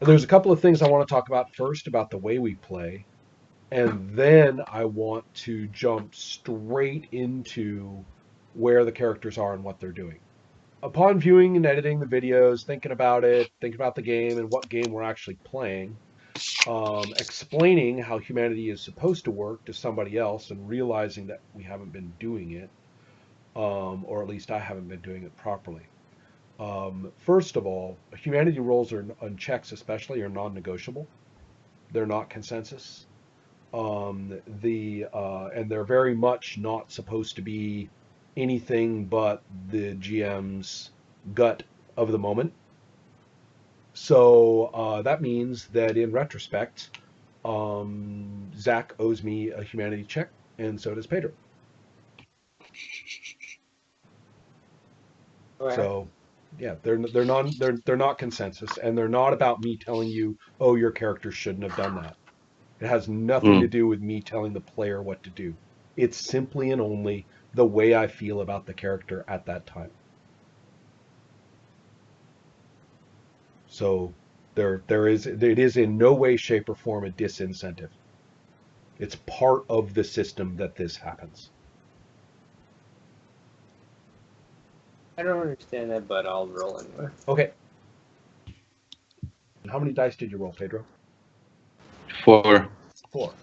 There's a couple of things I want to talk about first about the way we play, and then I want to jump straight into where the characters are and what they're doing. Upon viewing and editing the videos, thinking about it, thinking about the game and what game we're actually playing, explaining how humanity is supposed to work to somebody else and realizing that we haven't been doing it, or at least I haven't been doing it properly. First of all, humanity roles are on checks, especially, are non-negotiable. They're not consensus. And they're very much not supposed to be anything but the GM's gut of the moment. So that means that in retrospect, Zach owes me a humanity check, and so does Pedro. Okay. So yeah, they're not consensus, and they're not about me telling you, oh, your character shouldn't have done that. It has nothing to Mm. do with me telling the player what to do. It's simply and only the way I feel about the character at that time. So it is in no way, shape, or form a disincentive. It's part of the system that this happens. I don't understand that, but I'll roll anyway. Okay. How many dice did you roll, Pedro? 4. Four.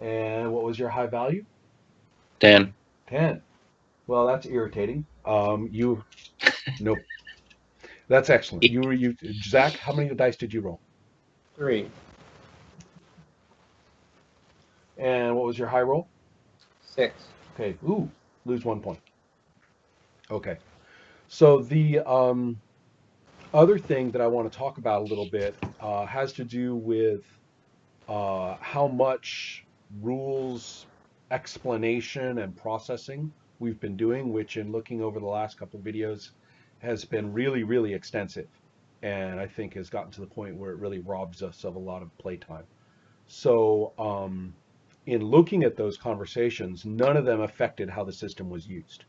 And what was your high value? 10. 10. Well, that's irritating. You Nope. That's excellent. You Zach, how many dice did you roll? 3, And what was your high roll? 6. Okay. Ooh, lose 1 point. Okay. So the other thing that I want to talk about a little bit has to do with how much rules explanation and processing we've been doing, which in looking over the last couple of videos has been really, really extensive. And I think has gotten to the point where it really robs us of a lot of playtime. So, in looking at those conversations, none of them affected how the system was used.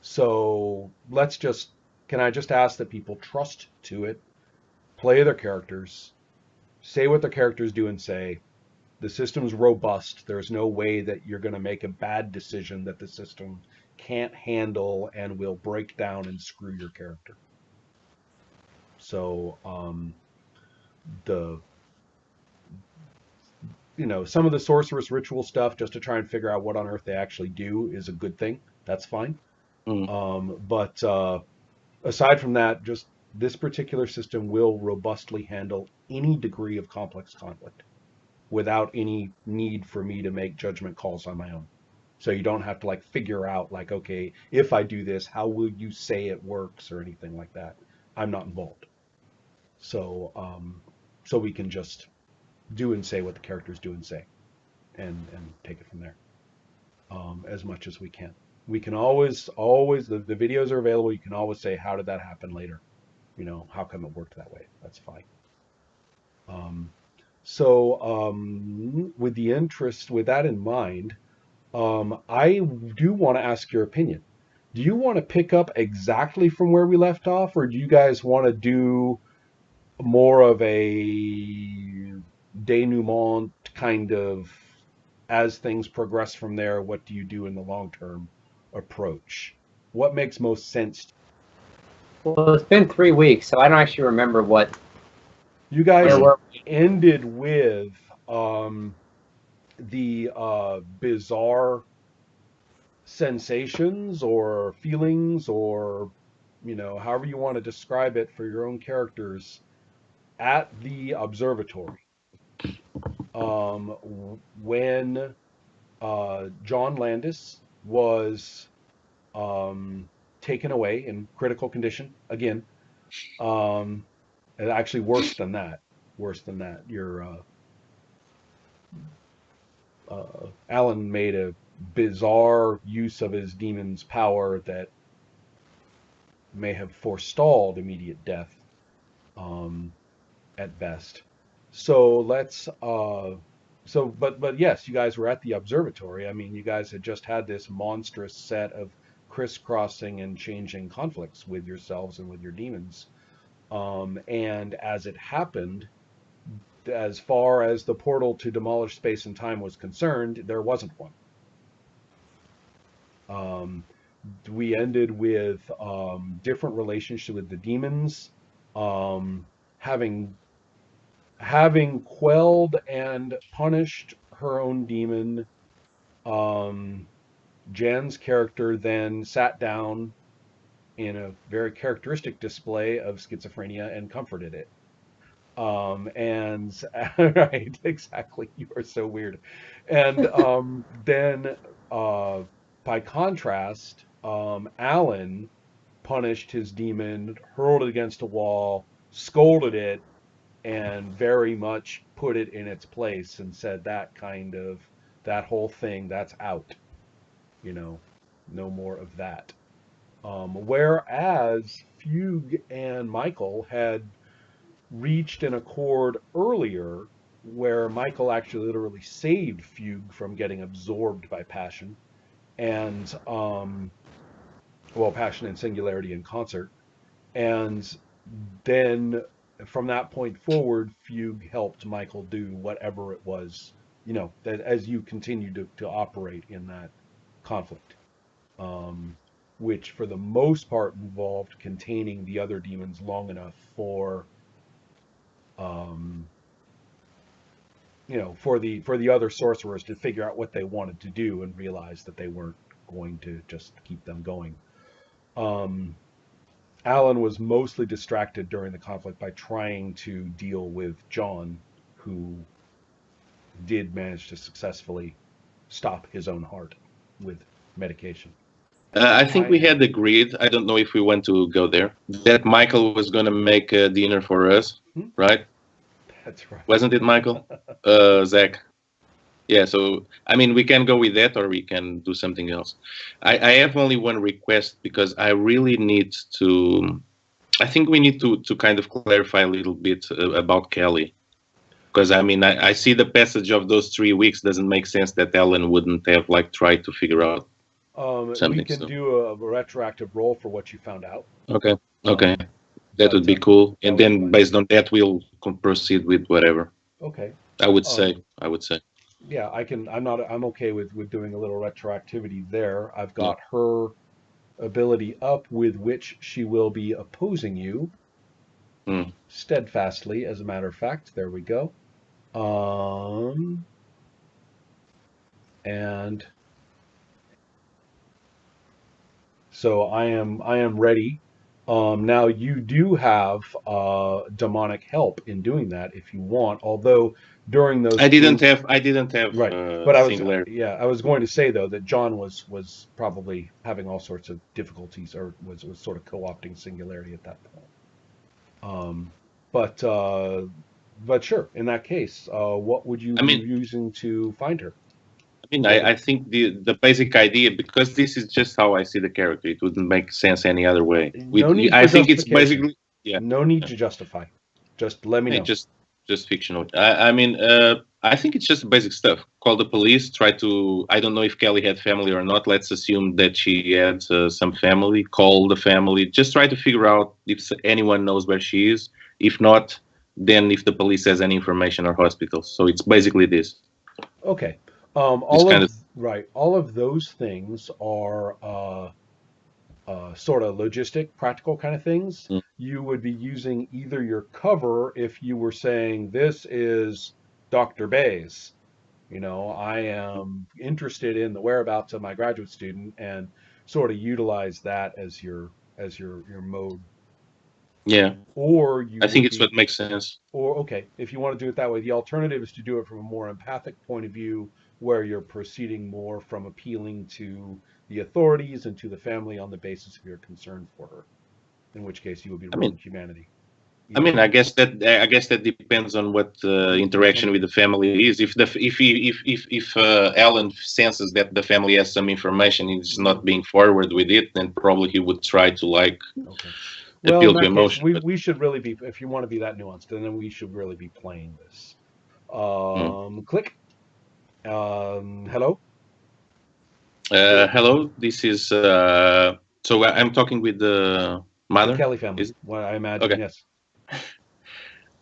So can I just ask that people trust to it, play their characters, say what their characters do and say. The system's robust. There's no way that you're going to make a bad decision that the system can't handle and will break down and screw your character. So, the some of the sorceress ritual stuff, just to try and figure out what on earth they actually do, is a good thing. That's fine. Mm. But aside from that, just this particular system will robustly handle any degree of complex conflict without any need for me to make judgment calls on my own. So you don't have to like figure out like, okay, if I do this, how will you say it works or anything like that. I'm not involved. So so we can just do and say what the characters do and say, and take it from there, as much as we can. We can always the videos are available. You can always say, how did that happen later? How come it worked that way? That's fine. Um, with that in mind, I do want to ask your opinion. Do you want to pick up exactly from where we left off, or do you guys want to do more of a denouement kind of as things progress from there? What do you do in the long term approach? What makes most sense? Well, it's been 3 weeks, so I don't actually remember You where guys Mm. were we. ended with the bizarre sensations or feelings or however you want to describe it for your own characters at the observatory, when John Landis was um, taken away in critical condition again. um, and actually worse than that your Alan made a bizarre use of his demon's power that may have forestalled immediate death, um, at best. So let's but yes, you guys were at the observatory. I mean, you guys had just had this monstrous set of crisscrossing and changing conflicts with yourselves and with your demons. And as it happened, as far as the portal to demolish space and time was concerned, there wasn't one. Um, we ended with different relationships with the demons, um, having quelled and punished her own demon. Jan's character then sat down in a very characteristic display of schizophrenia and comforted it. And right, exactly. You are so weird. And then, uh, by contrast, Alan punished his demon, hurled it against a wall, scolded it, and very much put it in its place and said that whole thing, that's out. You know, no more of that. Whereas Fugue and Michael had reached an accord earlier where Michael actually literally saved Fugue from getting absorbed by passion and well, passion and singularity in concert. And then from that point forward, Fugue helped Michael do whatever it was, that as you continue to operate in that conflict, um, which for the most part involved containing the other demons long enough for um, for the other sorcerers to figure out what they wanted to do and realize that they weren't going to just keep them going. Um, Alan was mostly distracted during the conflict by trying to deal with John, who did manage to successfully stop his own heart with medication. I think we had agreed, I don't know if we want to go there, that Michael was going to make dinner for us, right? That's right. Wasn't it, Michael? Zach? Yeah, so, I mean, we can go with that or we can do something else. I have only one request because I really need to, I think we need to kind of clarify a little bit about Kelly. Because, I mean, I see the passage of those 3 weeks doesn't make sense that Ellen wouldn't have, like, tried to figure out something. We can do a retroactive roll for what you found out. Okay, okay. That would be cool. And then based on that, we'll proceed with whatever. Okay. I would say. Yeah, I'm okay with doing a little retroactivity there. I've got her ability up with which she will be opposing you steadfastly, as a matter of fact. There we go. And so I am ready. Now you do have demonic help in doing that if you want. Although during those I didn't have right, but I was going to say though that John was probably having all sorts of difficulties or was sort of co-opting singularity at that point. But sure, in that case, what would you be using to find her? I mean, I think the basic idea, because this is just how I see the character, it wouldn't make sense any other way. I think it's basically no need to justify. Just let me know. Just fictional. I mean, I think it's just basic stuff. Call the police. Try to. I don't know if Kelly had family or not. Let's assume that she had some family. Call the family. Just try to figure out if anyone knows where she is. If not, then if the police has any information or hospitals. So it's basically this. Okay. All of those things are sort of logistic, practical kind of things. You would be using either your cover if you were saying, this is Dr. Bays. I am interested in the whereabouts of my graduate student, and sort of utilize that as your mode. Yeah. Or I think it's what makes sense. Or okay, if you want to do it that way, the alternative is to do it from a more empathic point of view, where you're proceeding more from appealing to the authorities and to the family on the basis of your concern for her. In which case, you would be rolling humanity. I mean, I guess that depends on what interaction with the family is. If Alan senses that the family has some information, he's not being forward with it, then probably he would try to appeal to emotion. We should really be, if you want to be that nuanced, and then we should really be playing this. Click. Hello. Hello. This is. So I'm talking with the mother. The Kelly family. I imagine. Okay. Yes.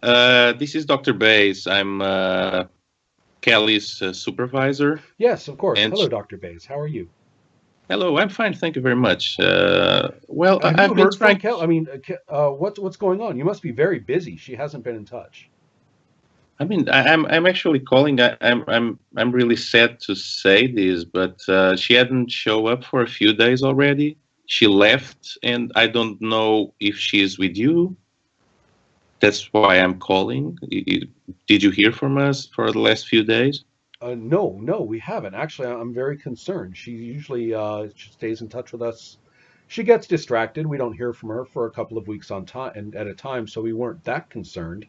This is Dr. Bays. I'm Kelly's supervisor. Yes, of course. And Hello, Dr. Bays. How are you? hello, I'm fine. Thank you very much. Well, Have you I've been heard from trying. Kel? I mean, what's going on? You must be very busy. She hasn't been in touch. I mean, I'm actually calling. I'm really sad to say this, but she hadn't show up for a few days already. She left, and I don't know if she's with you. That's why I'm calling. Did you hear from us for the last few days? No, no, we haven't. Actually, I'm very concerned. She stays in touch with us. She gets distracted. We don't hear from her for a couple of weeks on time and at a time, so we weren't that concerned.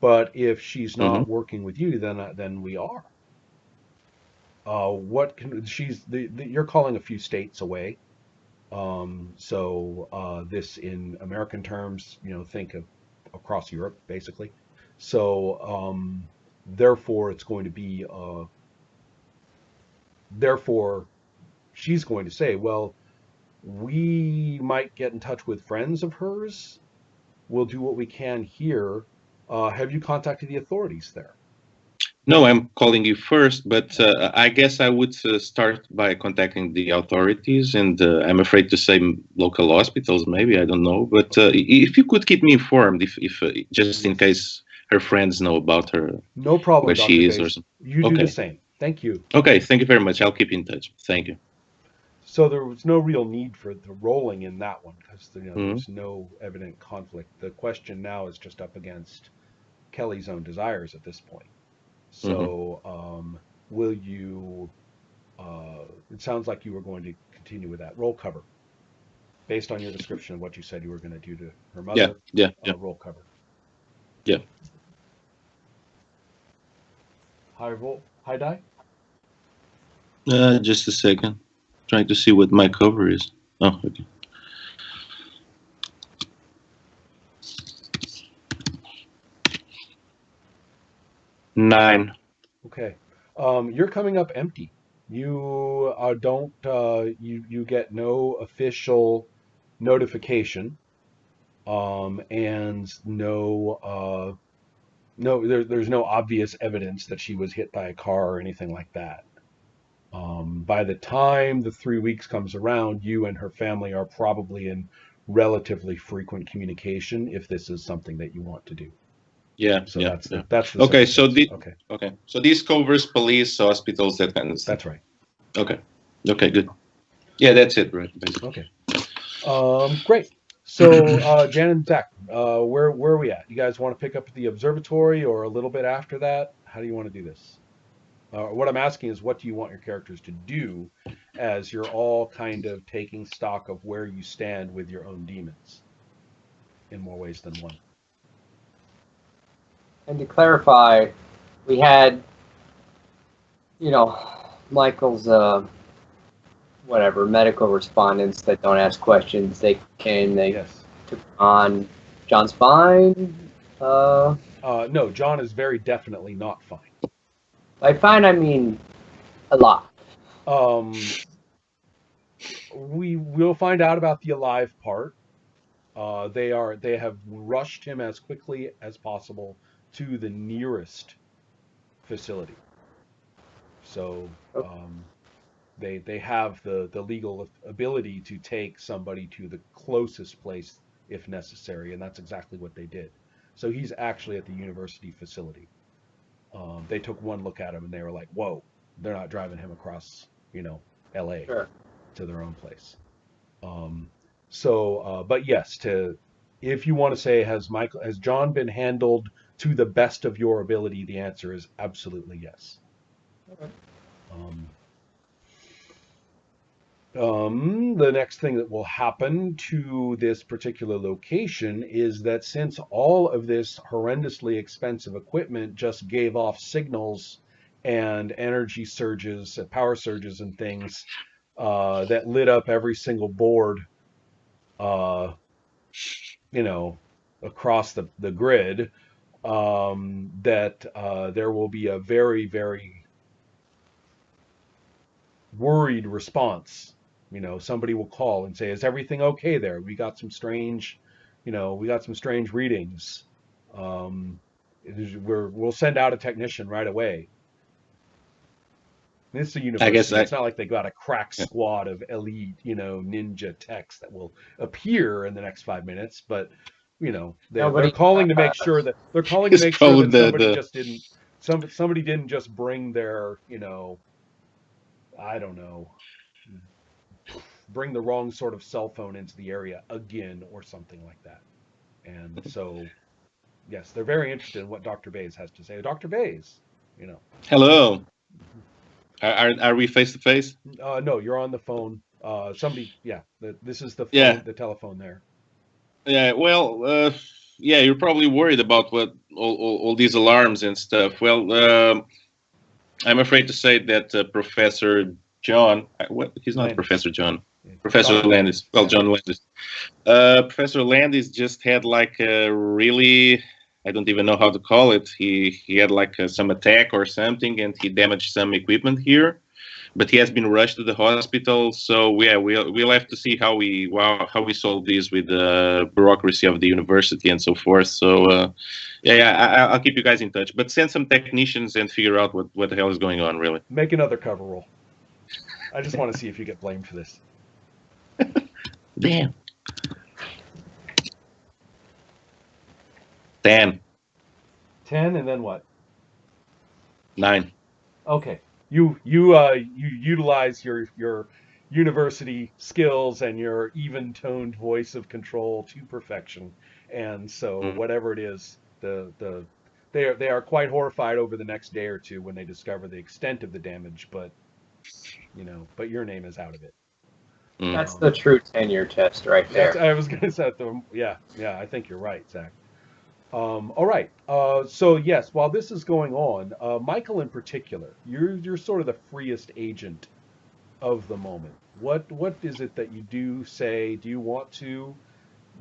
But if she's Hmm. not working with you, then we are. What can she's you're calling a few states away. This in American terms, think of across Europe, basically. So therefore, it's going to be therefore she's going to say, well, we might get in touch with friends of hers. We'll do what we can here. Have you contacted the authorities there? No, I'm calling you first, but I guess I would start by contacting the authorities, and I'm afraid to say local hospitals, maybe, I don't know. But if you could keep me informed, if just in Yes. case her friends know about her, No problem, where Dr. she is or Bays. something. You do the Okay. same. Thank you. Okay, thank you very much. I'll keep in touch. Thank you. So there was no real need for the rolling in that one because Hmm. there's no evident conflict. The question now is just up against Kelly's own desires at this point. Hmm. So will you? It sounds like you were going to continue with that roll cover based on your description of what you said you were going to do to her Yeah, mother. yeah, yeah, Roll cover. yeah. High die. Just a second. Trying to see what my cover is. Oh, okay. 9. Okay. You're coming up empty. You don't. You get no official notification. And there's no obvious evidence that she was hit by a car or anything like that. By the time the 3 weeks comes around, you and her family are probably in relatively frequent communication if this is something that you want to do. Yeah, So yeah, that's yeah. the Okay, so circumstance. the Okay, okay, so this covers police, hospitals, that kind of stuff. that's right. Okay, okay, good. Yeah, that's it, right? Basically. Okay, great. So Jan and Zach, where are we at? You guys want to pick up at the observatory or a little bit after that? How do you want to do this? What I'm asking is, what do you want your characters to do as you're all kind of taking stock of where you stand with your own demons in more ways than one? And to clarify, we had, Michael's whatever medical respondents that don't ask questions. They came. They Yes. took on John's fine. No, John is very definitely not fine. By fine, I mean a lot. Um, we will find out about the alive part. They have rushed him as quickly as possible to the nearest facility. So they have the legal ability to take somebody to the closest place if necessary, and that's exactly what they did. So he's actually at the university facility. They took one look at him and they were like, "Whoa, they're not driving him across, L.A. Sure. to their own place." Um, but yes, to if you want to say has John been handled to the best of your ability, the answer is absolutely yes. Okay. Um, the next thing that will happen to this particular location is that since all of this horrendously expensive equipment just gave off signals and energy surges, power surges, and things that lit up every single board, uh, you know, across the grid, that there will be a very, very worried response. Somebody will call and say, "Is everything okay there? We got some strange readings." We'll send out a technician right away. This is a I guess university. It's not like they got a crack squad of elite, ninja techs that will appear in the next 5 minutes. But they're Nobody. calling to make sure that it's probably somebody the just didn't somebody didn't just bring their I don't know, bring the wrong sort of cell phone into the area again or something like that. And so yes, they're very interested in what Dr. Bays has to say. Dr. Bays, hello. Are we face to face? No, you're on the phone. Somebody, yeah, this is the phone, Yeah. the telephone there. Yeah, well, yeah, you're probably worried about what all these alarms and stuff. Well, I'm afraid to say that Professor John, he's not Landis. Professor John, Yeah. Professor Dr. Landis. Well, Yeah. John Landis. Professor Landis just had like a really, I don't even know how to call it. He had like some attack or something, and he damaged some equipment here. But he has been rushed to the hospital. So yeah, we'll have to see how we solve this with the bureaucracy of the university and so forth. So I'll keep you guys in touch. But send some technicians and figure out what the hell is going on, really. Make another cover roll. I just want to see if you get blamed for this. Damn. 10. 10, and then what? 9. Okay. You utilize your university skills and your even-toned voice of control to perfection. And so whatever it is, they are quite horrified over the next day or two when they discover the extent of the damage, but your name is out of it. That's the true tenure test right there. I was going to say, yeah, I think you're right, Zach. All right. So yes, while this is going on, Michael in particular, you're sort of the freest agent of the moment. What is it that you do say? Do you want to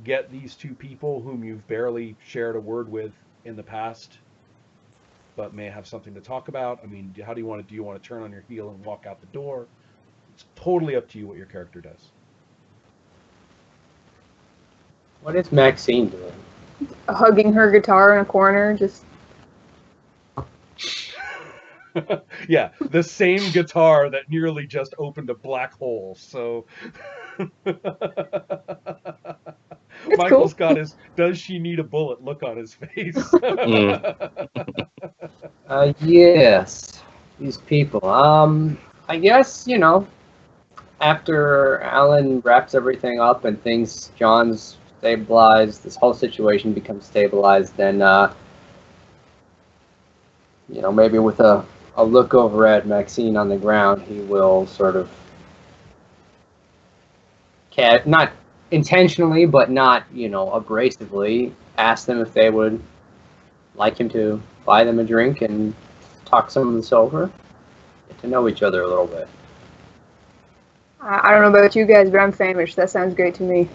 get these two people whom you've barely shared a word with in the past, but may have something to talk about? I mean, how do you want to? Do you want to turn on your heel and walk out the door? It's totally up to you what your character does. What is Maxine doing? Hugging her guitar in a corner, just Yeah, the same guitar that nearly just opened a black hole. So Michael's cool. got his "does she need a bullet" look on his face. Yes, these people. I guess after Alan wraps everything up and John's stabilized, this whole situation becomes stabilized, then maybe with a look over at Maxine on the ground, he will sort of not intentionally, but not abrasively ask them if they would like him to buy them a drink and talk some of this over, get to know each other a little bit. I don't know about you guys, but I'm famished. That sounds great to me.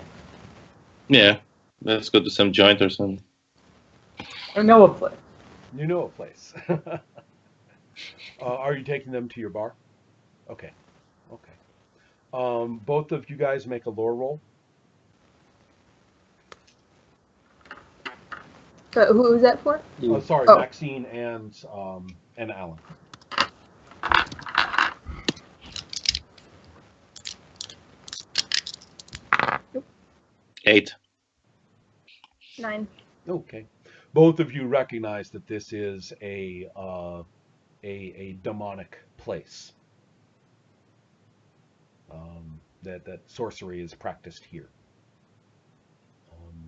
Yeah, let's go to some joint or something. I know a place. You know a place. Are you taking them to your bar? Okay. Both of you guys make a lore roll. So who was that for? Oh, sorry, Oh. Maxine and Alan. Nope. 8. 9. Okay. Both of you recognize that this is a demonic place. That sorcery is practiced here.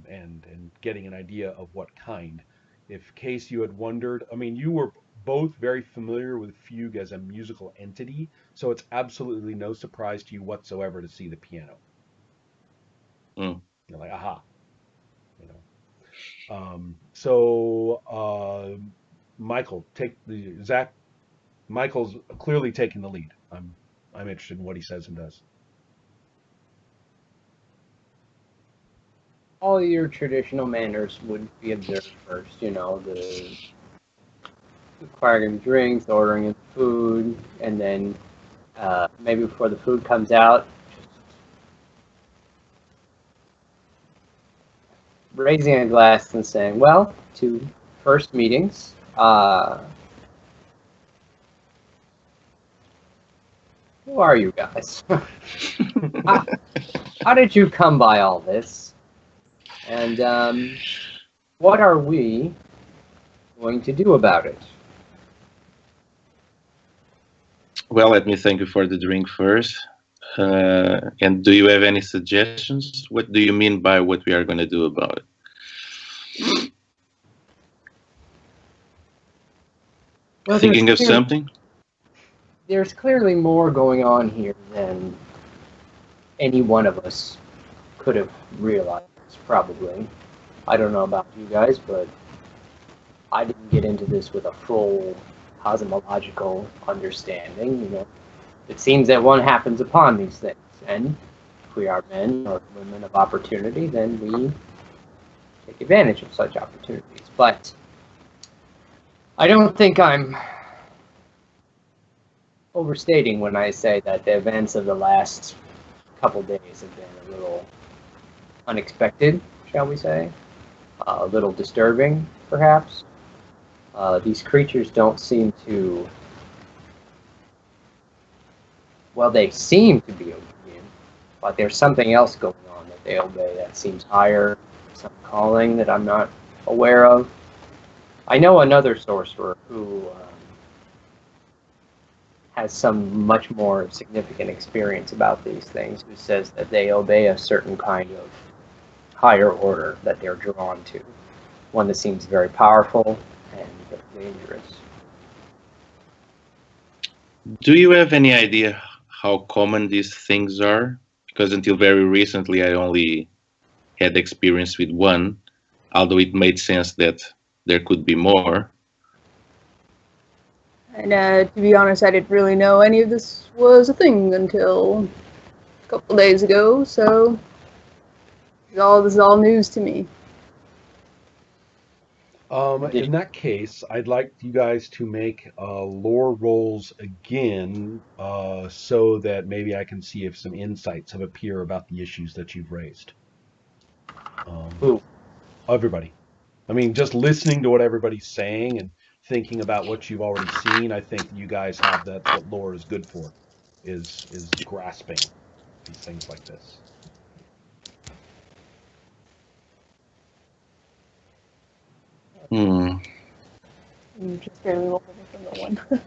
And getting an idea of what kind. If case you had wondered, I mean, you were both very familiar with fugue as a musical entity, so it's absolutely no surprise to you whatsoever to see the piano. You're like, aha. Michael, Michael's clearly taking the lead. I'm interested in what he says and does. All your traditional manners would be observed first, the acquiring drinks, ordering food, and then maybe before the food comes out, raising a glass and saying, "Well, to first meetings. Who are you guys? how, how did you come by all this? And what are we going to do about it?" Well, let me thank you for the drink first. And do you have any suggestions? What do you mean by what we are going to do about it? Well, Thinking of something? There's clearly more going on here than any one of us could have realized, probably. I don't know about you guys, but I didn't get into this with a full cosmological understanding. It seems that one happens upon these things, and if we are men or women of opportunity, then we take advantage of such opportunities. But I don't think I'm overstating when I say that the events of the last couple days have been a little unexpected, shall we say, a little disturbing, perhaps. These creatures don't seem to, well, they seem to be obedient, but there's something else going on that they obey that seems higher, some calling that I'm not aware of. I know another sorcerer who has some much more significant experience about these things, who says that they obey a certain kind of higher order that they're drawn to, one that seems very powerful and dangerous. Do you have any idea how common these things are? Because until very recently, I only had experience with one, although it made sense that there could be more. And to be honest, I didn't really know any of this was a thing until a couple days ago, so this is all news to me. In that case, I'd like you guys to make lore rolls again, so that maybe I can see if some insights have appeared about the issues that you've raised. Who? Everybody. I mean, just listening to what everybody's saying and thinking about what you've already seen, I think you guys have that's what lore is good for, is grasping these things like this. Hmm. Just barely rolled everything but one.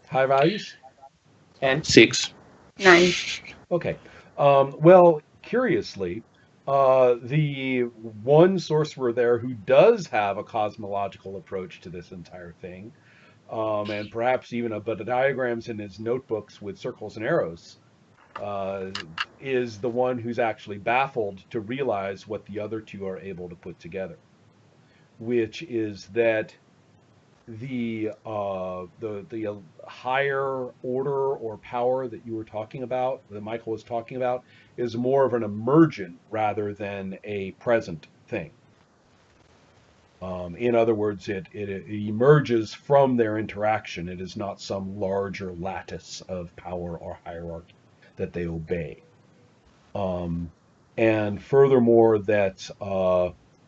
High values? 10? 6. 9. Okay. Well, curiously, the one sorcerer there who does have a cosmological approach to this entire thing, and perhaps even a bit of diagrams in his notebooks with circles and arrows, uh, is the one who's actually baffled to realize what the other two are able to put together, which is that the higher order or power that you were talking about, that Michael was talking about, is more of an emergent rather than a present thing. In other words, it emerges from their interaction. It is not some larger lattice of power or hierarchy that they obey. And furthermore, that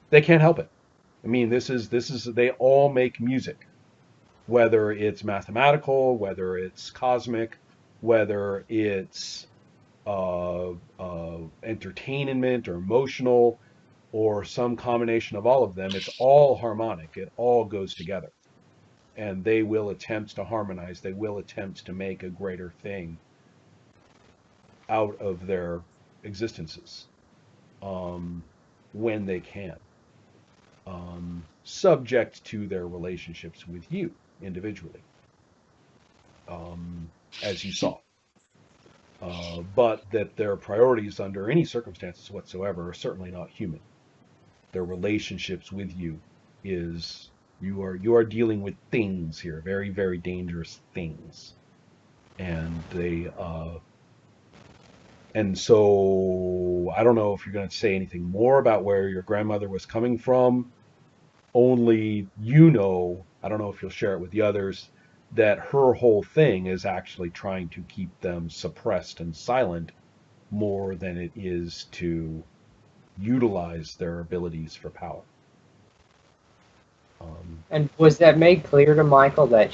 they can't help it. I mean, this is they all make music, whether it's mathematical, whether it's cosmic, whether it's entertainment or emotional, or some combination of all of them. It's all harmonic. It all goes together. And they will attempt to harmonize. They will attempt to make a greater thing out of their existences, when they can, subject to their relationships with you individually, as you saw. But that their priorities under any circumstances whatsoever are certainly not human. Their relationships with you is you are dealing with things here, very, very dangerous things. And so I don't know if you're going to say anything more about where your grandmother was coming from. Only I don't know if you'll share it with the others, that her whole thing is actually trying to keep them suppressed and silent more than it is to utilize their abilities for power. And was that made clear to Michael that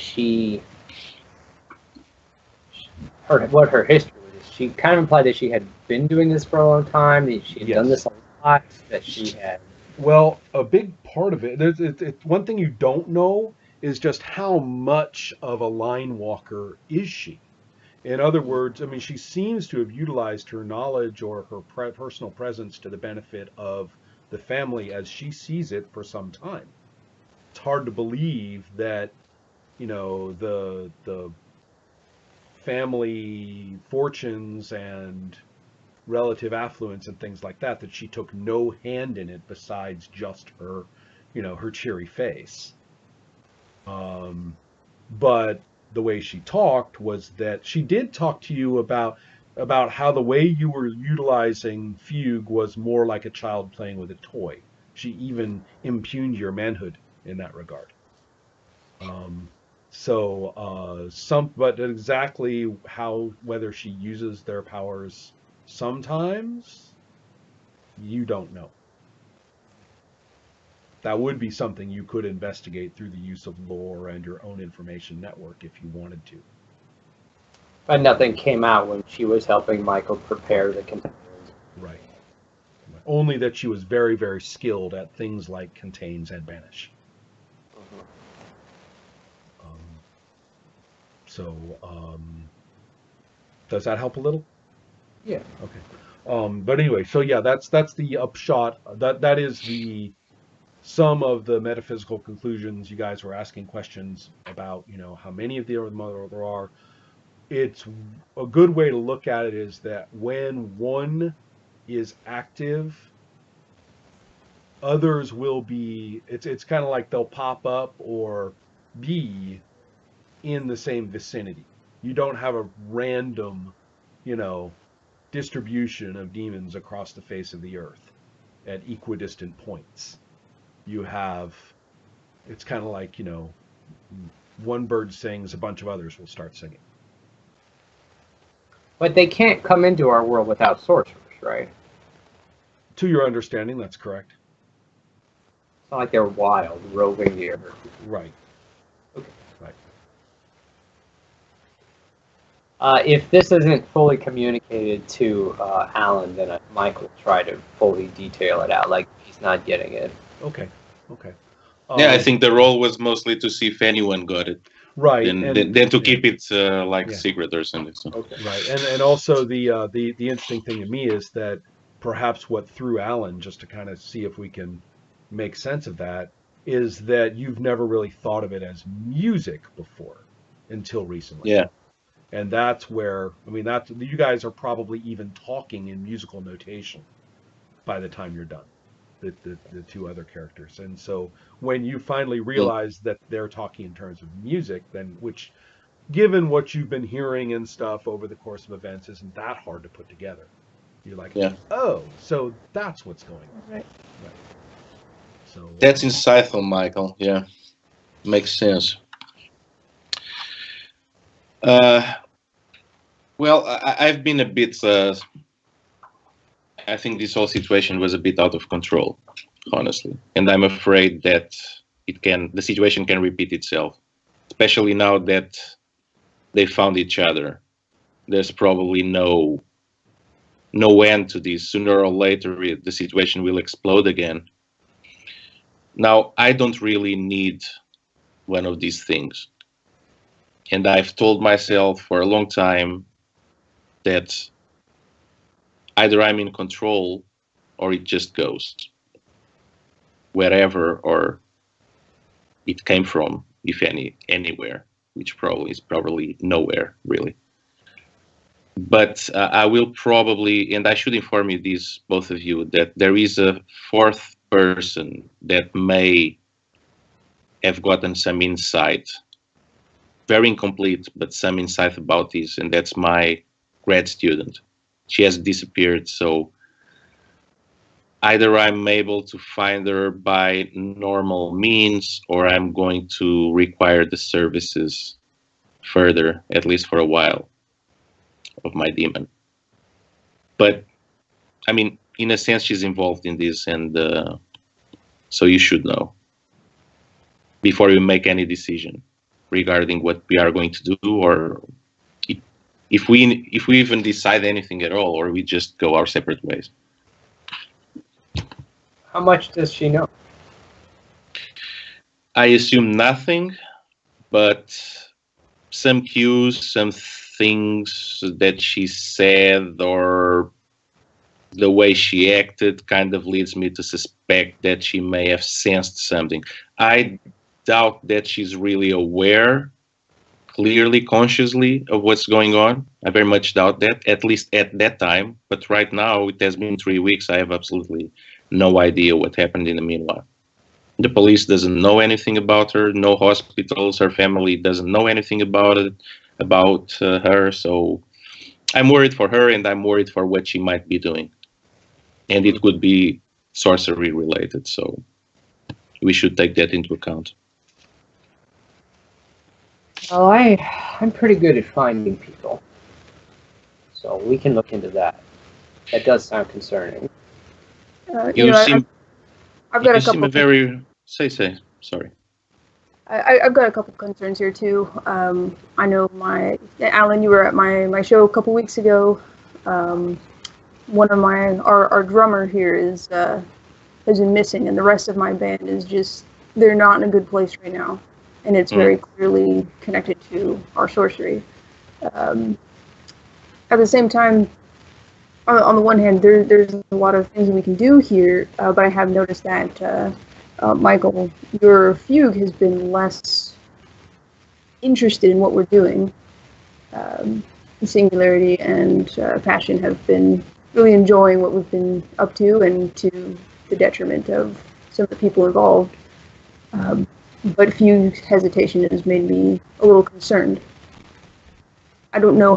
what her history was? She kind of implied that she had been doing this for a long time, that she had done Yes. this a lot, that she had. Well, a big part of it, one thing you don't know is just how much of a line walker is she. In other words, I mean, she seems to have utilized her knowledge or her personal presence to the benefit of the family as she sees it for some time. It's hard to believe that, the family fortunes and relative affluence and things like that, that she took no hand in it besides just her, her cheery face. But the way she talked was that she did talk to you about how the way you were utilizing fugue was more like a child playing with a toy. She even impugned your manhood in that regard. But exactly how, whether she uses their powers sometimes, you don't know. That would be something you could investigate through the use of lore and your own information network if you wanted to. But nothing came out when she was helping Michael prepare the containers. Right. Only that she was very, very skilled at things like contains and banish. Does that help a little? Yeah. Okay. But anyway, so yeah, that's the upshot. That is the some of the metaphysical conclusions. You guys were asking questions about, how many of the mother there are. It's a good way to look at it is that when one is active, others will be. It's kind of like they'll pop up or be in the same vicinity. You don't have a random, distribution of demons across the face of the earth at equidistant points. You have, it's kind of like, one bird sings, a bunch of others will start singing. But they can't come into our world without sorcerers, right? To your understanding, that's correct. It's not like they're wild, roving the earth. Right. Okay. Right. If this isn't fully communicated to Alan, then Mike will try to fully detail it out, like he's not getting it. Okay. Yeah, I think the role was mostly to see if anyone got it, right, then to keep it secret or something. So. Okay. Right, and also the interesting thing to me is that perhaps what threw Alan, just to kind of see if we can make sense of that, is that you've never really thought of it as music before until recently. Yeah. And that's where, that's, you guys are probably even talking in musical notation by the time you're done, the two other characters. And so when you finally realize that they're talking in terms of music, then, which, given what you've been hearing and stuff over the course of events, isn't that hard to put together. You're like, oh, so that's what's going on. Right. So that's insightful, Michael. Yeah, makes sense. Well, I've been a bit. I think this whole situation was a bit out of control, honestly, and I'm afraid that the situation can repeat itself, especially now that they found each other. There's probably no end to this. Sooner or later, the situation will explode again. Now, I don't really need one of these things. And I've told myself for a long time that either I'm in control or it just goes wherever or it came from, if anywhere, which is probably nowhere, really. But I will probably, and I should inform you this, both of you, that there is a fourth person that may have gotten some insight, very incomplete, but some insight about this, and that's my grad student. She has disappeared, so either I'm able to find her by normal means, or I'm going to require the services further, at least for a while, of my demon. But, in a sense, she's involved in this, and so you should know before you make any decision regarding what we are going to do, or if we even decide anything at all, or we just go our separate ways. How much does she know? I assume nothing, but some cues, some things that she said, or the way she acted kind of leads me to suspect that she may have sensed something. I doubt that she's really aware, clearly, consciously, of what's going on. I very much doubt that, at least at that time. But right now, it has been 3 weeks. I have absolutely no idea what happened in the meanwhile. The police doesn't know anything about her. No hospitals. Her family doesn't know anything about it, about her. So I'm worried for her, and I'm worried for what she might be doing. And it could be sorcery related. So we should take that into account. Well, I'm pretty good at finding people, so we can look into that. That does sound concerning. You seem. I've got You a couple. seem a very say. Sorry. I've got a couple concerns here too. I know Alan, you were at my show a couple weeks ago. One of our drummer here has been missing, and the rest of my band is just, they're not in a good place right now, and it's very clearly connected to our sorcery. At the same time, on the one hand, there's a lot of things we can do here, but I have noticed that Michael, your fugue has been less interested in what we're doing. Singularity and Passion have been really enjoying what we've been up to, and to the detriment of some of the people involved. But Fugue's hesitation has made me a little concerned. I don't know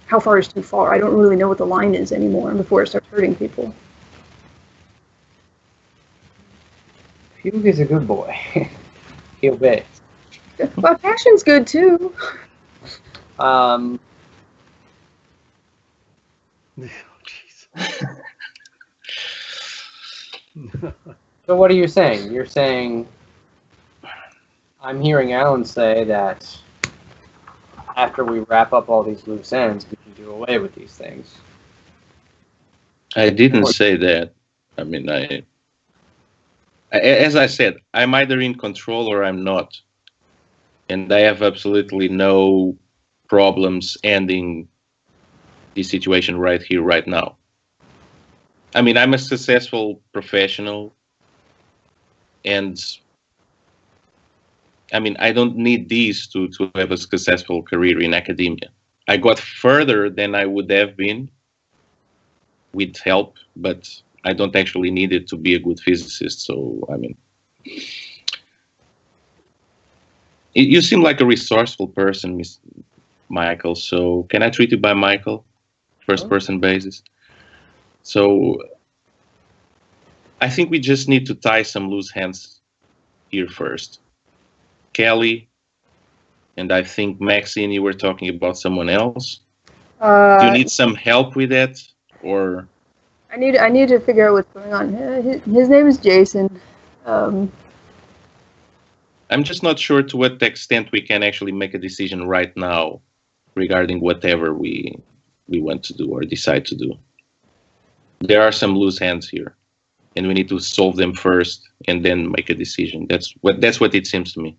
how far is too far. I don't really know what the line is anymore before it starts hurting people. Fugue is a good boy. He obeys. Well, Passion's good too. Oh, jeez. So what are you saying? You're saying, I'm hearing Alan say that after we wrap up all these loose ends, we can do away with these things. I didn't say that. I mean, as I said, I'm either in control or I'm not. And I have absolutely no problems ending the situation right here, right now. I mean, I'm a successful professional, and I mean, I don't need these to have a successful career in academia. I got further than I would have been with help, but I don't actually need it to be a good physicist. So, I mean, you seem like a resourceful person, Miss Michael. So, can I treat you by Michael, first person basis? So, I think we just need to tie some loose ends here first. Kelly, and I think Maxine, you were talking about someone else. Do you need some help with that, or? I need to figure out what's going on. His name is Jason. I'm just not sure to what extent we can actually make a decision right now regarding whatever we want to do or decide to do. There are some loose ends here, and we need to solve them first and then make a decision. That's what it seems to me.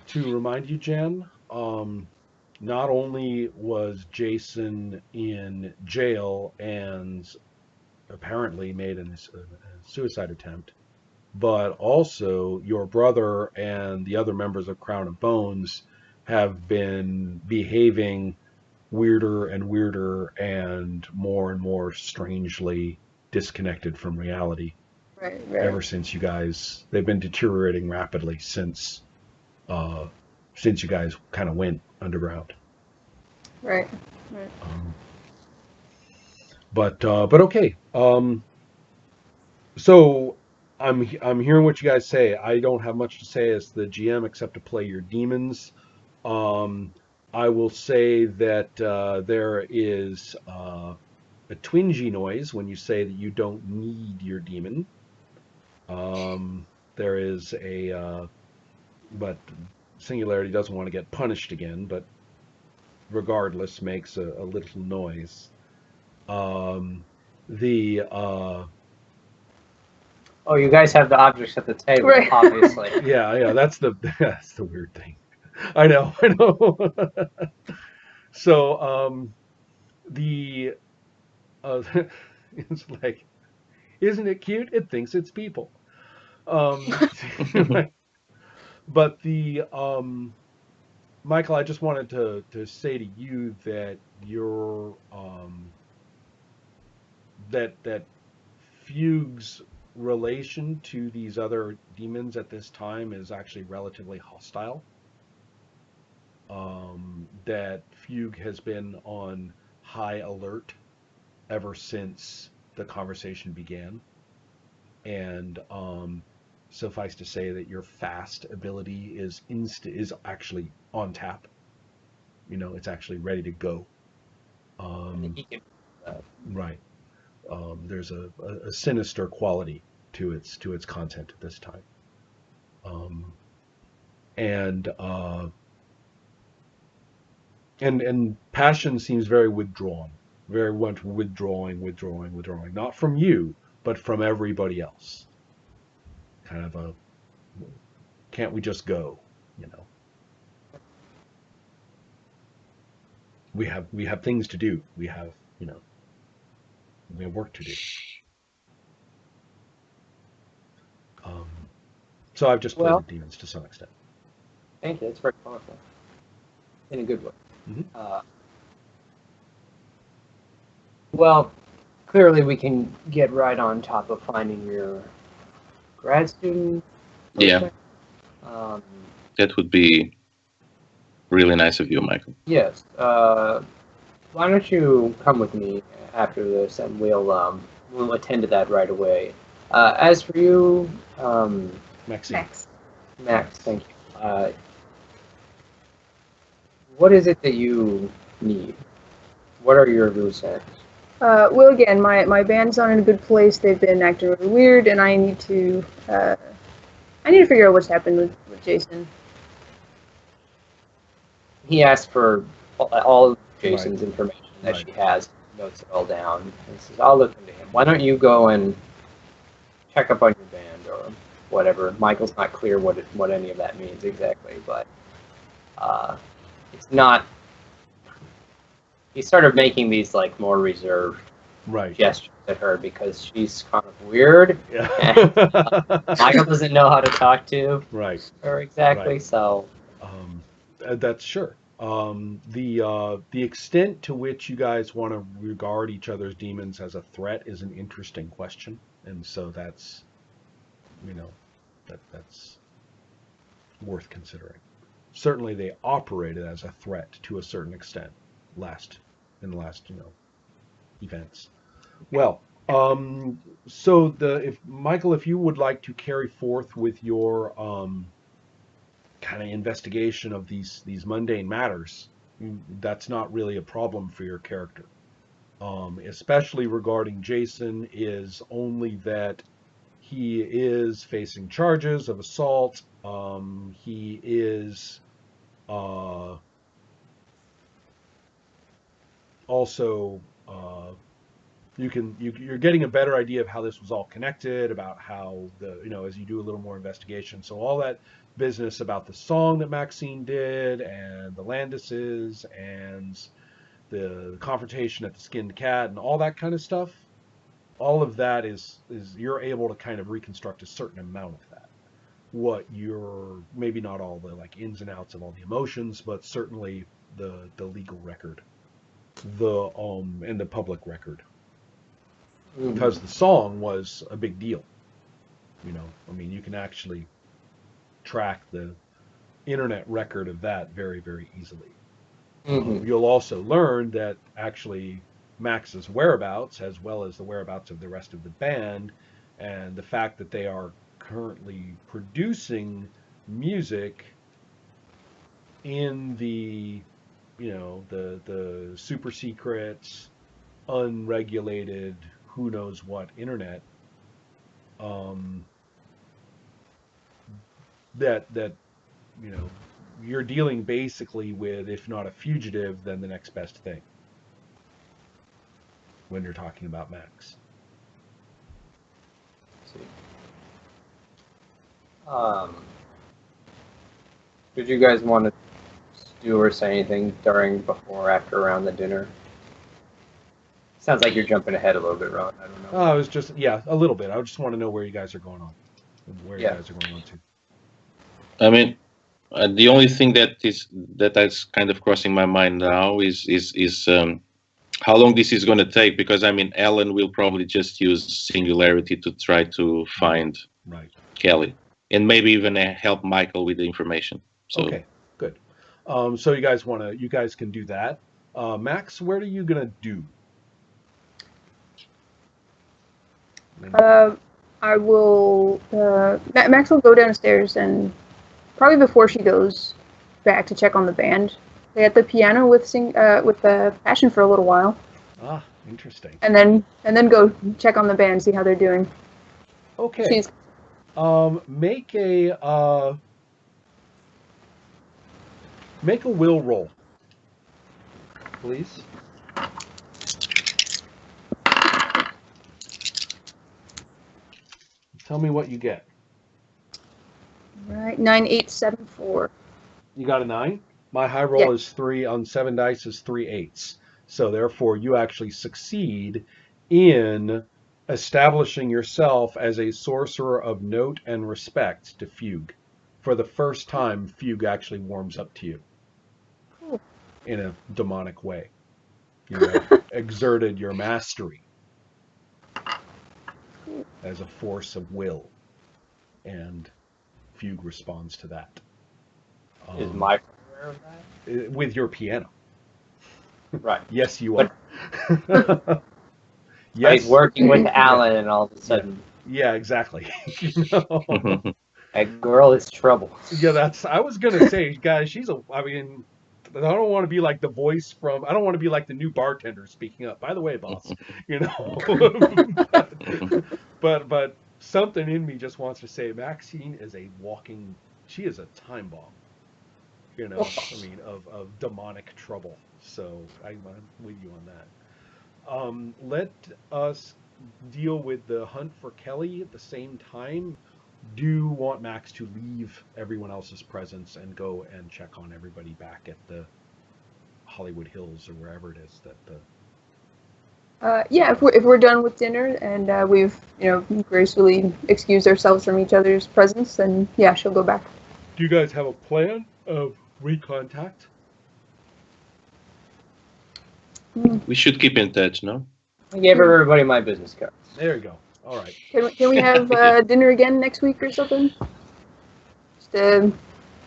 To remind you, Jen, not only was Jason in jail and apparently made a suicide attempt, but also your brother and the other members of Crown and Bones have been behaving weirder and weirder and more strangely disconnected from reality. Right. Ever since they've been deteriorating rapidly since you guys kind of went underground. Right. But okay. So I'm hearing what you guys say. I don't have much to say as the GM except to play your demons. I will say that there is a twingy noise when you say that you don't need your demon. There is but Singularity doesn't want to get punished again, but regardless makes a little noise. Um, the Oh, you guys have the objects at the table, Right. obviously. yeah, that's the weird thing. I know. So the it's like, isn't it cute? It thinks it's people. Um, but the Michael, I just wanted to say to you that your that Fugue's relation to these other demons at this time is actually relatively hostile. That Fugue has been on high alert ever since the conversation began, and suffice to say that your fast ability is actually on tap. You know, it's actually ready to go. And he can, Right. There's a sinister quality to its content at this time, um, and and passion seems very withdrawn, very much withdrawing, not from you, but from everybody else. Kind of a, can't we just go? You know, we have things to do. We have work to do. Um, so I've just played the well, demons to some extent. thank you. It's very powerful in a good way. Mhm. Well, clearly we can get right on top of finding your grad student. Yeah, Um, that would be really nice of you, Michael. yes. Why don't you come with me after this, and we'll attend to that right away. As for you, Maxine. Max. Max, thank you. What is it that you need? What are your loose ends? Well, again, my band's not in a good place. They've been acting really weird, and I need to figure out what's happened with Jason. He asked for all of Jason's Right. information that Right. she has, notes it all down, and says, I'll look into him. Why don't you go and check up on your band or whatever? Michael's not clear what any of that means exactly, but it's not. He started making these like more reserved Right. gestures at her because she's kind of weird. Yeah. Michael doesn't know how to talk to Right. her exactly, Right. so That's sure. The extent to which you guys want to regard each other's demons as a threat is an interesting question, and so that's, that's worth considering. Certainly, they operated as a threat to a certain extent in the last events. Well, so if Michael, if you would like to carry forth with your kind of investigation of these mundane matters, that's not really a problem for your character. Especially regarding Jason, is only that he is facing charges of assault. He is also you're getting a better idea of how this was all connected, about how as you do a little more investigation. So all that business about the song that Maxine did, and the Landises, and the confrontation at the Skinned Cat, and all that kind of stuff. All of that is you're able to kind of reconstruct a certain amount of that. What you're maybe not all the like ins and outs of all the emotions, but certainly the legal record, the and the public record, because the song was a big deal. I mean, you can actually track the internet record of that very, very easily. You'll also learn that actually Max's whereabouts, as well as the whereabouts of the rest of the band, and the fact that they are currently producing music in the, the super secret unregulated, who knows what internet, that you know you're dealing basically with, if not a fugitive, then the next best thing when you're talking about Max. Let's see. Did you guys want to do or say anything during, before, after, around the dinner? Sounds like you're jumping ahead a little bit, Ron. I don't know. I was just, yeah, a little bit. I just want to know where you guys are going on, where you Yeah. guys are going on to. I mean, the only thing that's kind of crossing my mind now is how long this is going to take, because I mean, Alan will probably just use Singularity to try to find Right. Kelly, and maybe even help Michael with the information. So, Okay, good. So you guys can do that. Max, what are you gonna do? I will. Max will go downstairs and probably before she goes back to check on the band, play at the piano with Passion for a little while, Ah, interesting. and then go check on the band, see how they're doing. Okay. She's Make a will roll, please. Tell me what you get. right 9874. You got a 9. My high roll Yeah. is 3 on 7 dice is 3 8s. So therefore, you actually succeed in establishing yourself as a sorcerer of note and respect to Fugue. For the first time, Fugue actually warms up to you Cool. in a demonic way. You have exerted your mastery as a force of will, and Fugue responds to that. Is Michael aware of that? With your piano. Right. Yes, you are. Yes. He's working with Alan, and all of a sudden, yeah, exactly. that girl is trouble. Yeah, I was gonna say, guys, I mean, I don't want to be like the voice from. I don't want to be like the new bartender speaking up. By the way, boss, you know. but something in me just wants to say, Maxine is a walking. She is a time bomb. You know, I mean, of demonic trouble. So I'm with you on that. Let us deal with the hunt for Kelly at the same time. Do you want Max to leave everyone else's presence and go and check on everybody back at the Hollywood Hills or wherever it is that the... Yeah, if we're done with dinner and we've gracefully excused ourselves from each other's presence, then yeah, she'll go back. Do you guys have a plan of recontact? we should keep in touch, no? I gave everybody my business cards. There you go. All right. Can we have dinner again next week or something? Just to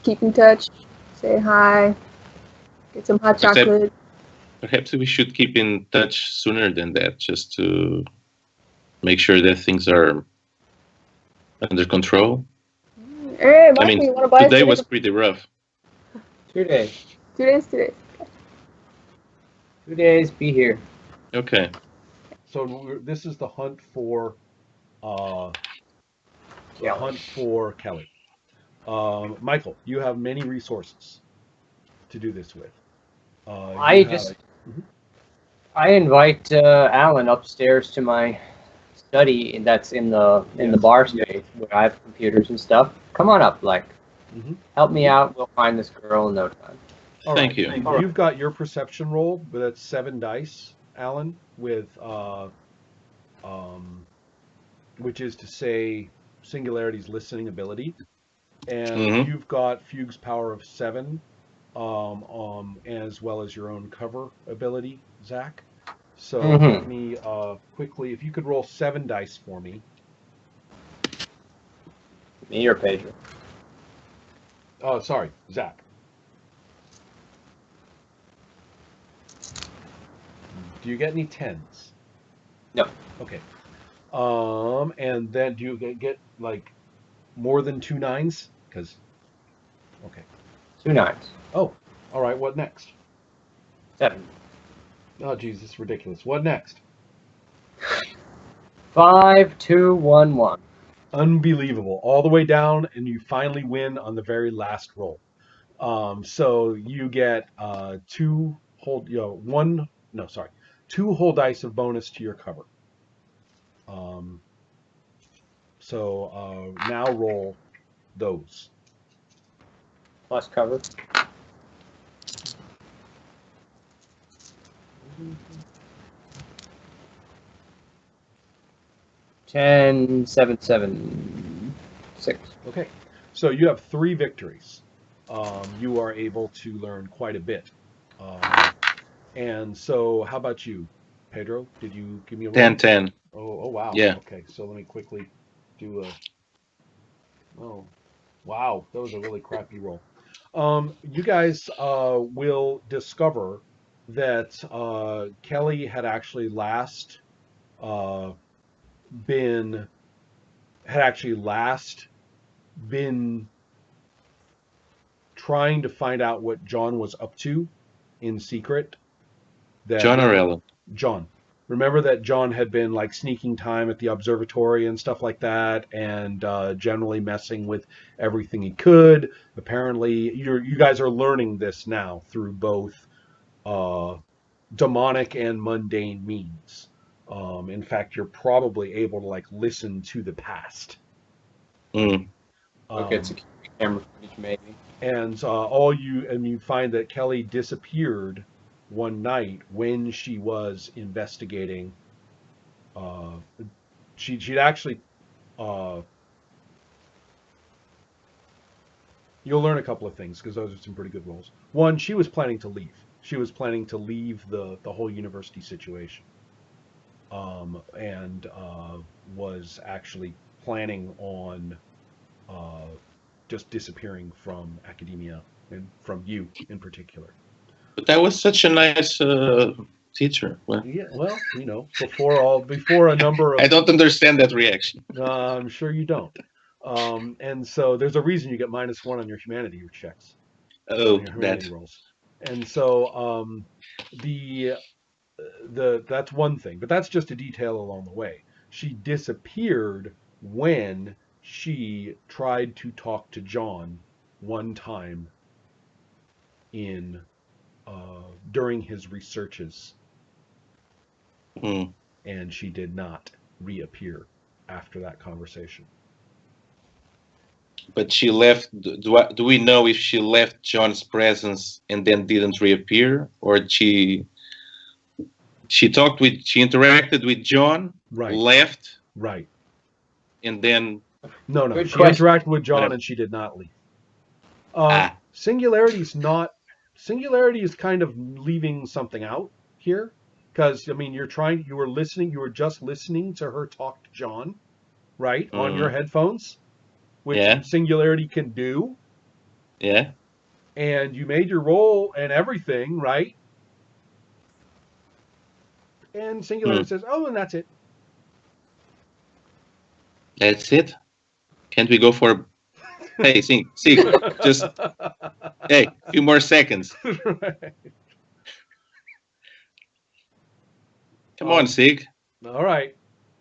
keep in touch, say hi, get some hot chocolate. Perhaps we should keep in touch sooner than that, just to make sure that things are under control. Hey, Michael, I mean, you want to buy today us was pretty rough. 2 days. 2 days? 2 days. 2 days, be here. Okay. So this is the hunt for Kelly. Michael, you have many resources to do this with. I invite Alan upstairs to my study that's in the bar space where I have computers and stuff. Come on up, help me out. We'll find this girl in no time. Thank you. You've got your perception roll, but that's 7 dice, Alan, with which is to say Singularity's listening ability, and you've got Fugue's power of 7, as well as your own cover ability, Zach. So let me quickly, if you could roll 7 dice for me. Me or Pedro? Oh, sorry, Zach. Do you get any 10s? No. Okay. And then do you get like more than 2 9s? Because, okay. 2 9s. Oh, all right. What next? 7. Oh, Jesus, it's ridiculous. What next? 5, 2, 1, 1. Unbelievable. All the way down, and you finally win on the very last roll. So you get two whole dice of bonus to your cover. So now roll those. Plus cover. 10, 7, 7, 6. Okay. So you have 3 victories. You are able to learn quite a bit. And so how about you, Pedro? Did you give me a roll? 10, 10. Oh, wow. Yeah. Okay, so let me quickly do a. Oh, wow, that was a really crappy roll. You guys will discover that Kelly had actually uh, been been trying to find out what John was up to in secret. That John or Ellen? John. Remember that John had been like sneaking time at the observatory and stuff like that, and generally messing with everything he could. Apparently, you guys are learning this now through both uh, demonic and mundane means. In fact, you're probably able to like listen to the past. Mm. Okay, it's a camera footage, maybe. And you find that Kelly disappeared one night when she was investigating. She'd actually. You'll learn a couple of things because those are some pretty good roles. One, she was planning to leave. She was planning to leave the whole university situation, and was actually planning on just disappearing from academia and from you in particular. But that was such a nice teacher. Well, Yeah, well, before a number of. I don't understand that reaction. I'm sure you don't. And so there's a reason you get -1 on your humanity checks, Oh, on your humanity rolls. And so that's one thing, but that's just a detail along the way. She disappeared when she tried to talk to John one time in during his researches, Mm. and she did not reappear after that conversation. But she left. Do we know if she left John's presence and then didn't reappear, or she interacted with John, Right. left, Right. and then No. Good She question. interacted with John Whatever. and she did not leave. Ah. Singularity is kind of leaving something out here, because I mean you were just listening to her talk to John, right, on your headphones, which Yeah. Singularity can do, Yeah. and you made your roll and everything, right? And Singularity says, "Oh, and that's it." That's it. Can't we go for? Hey, see, just hey, a few more seconds. Right. Come on, Sig. All right.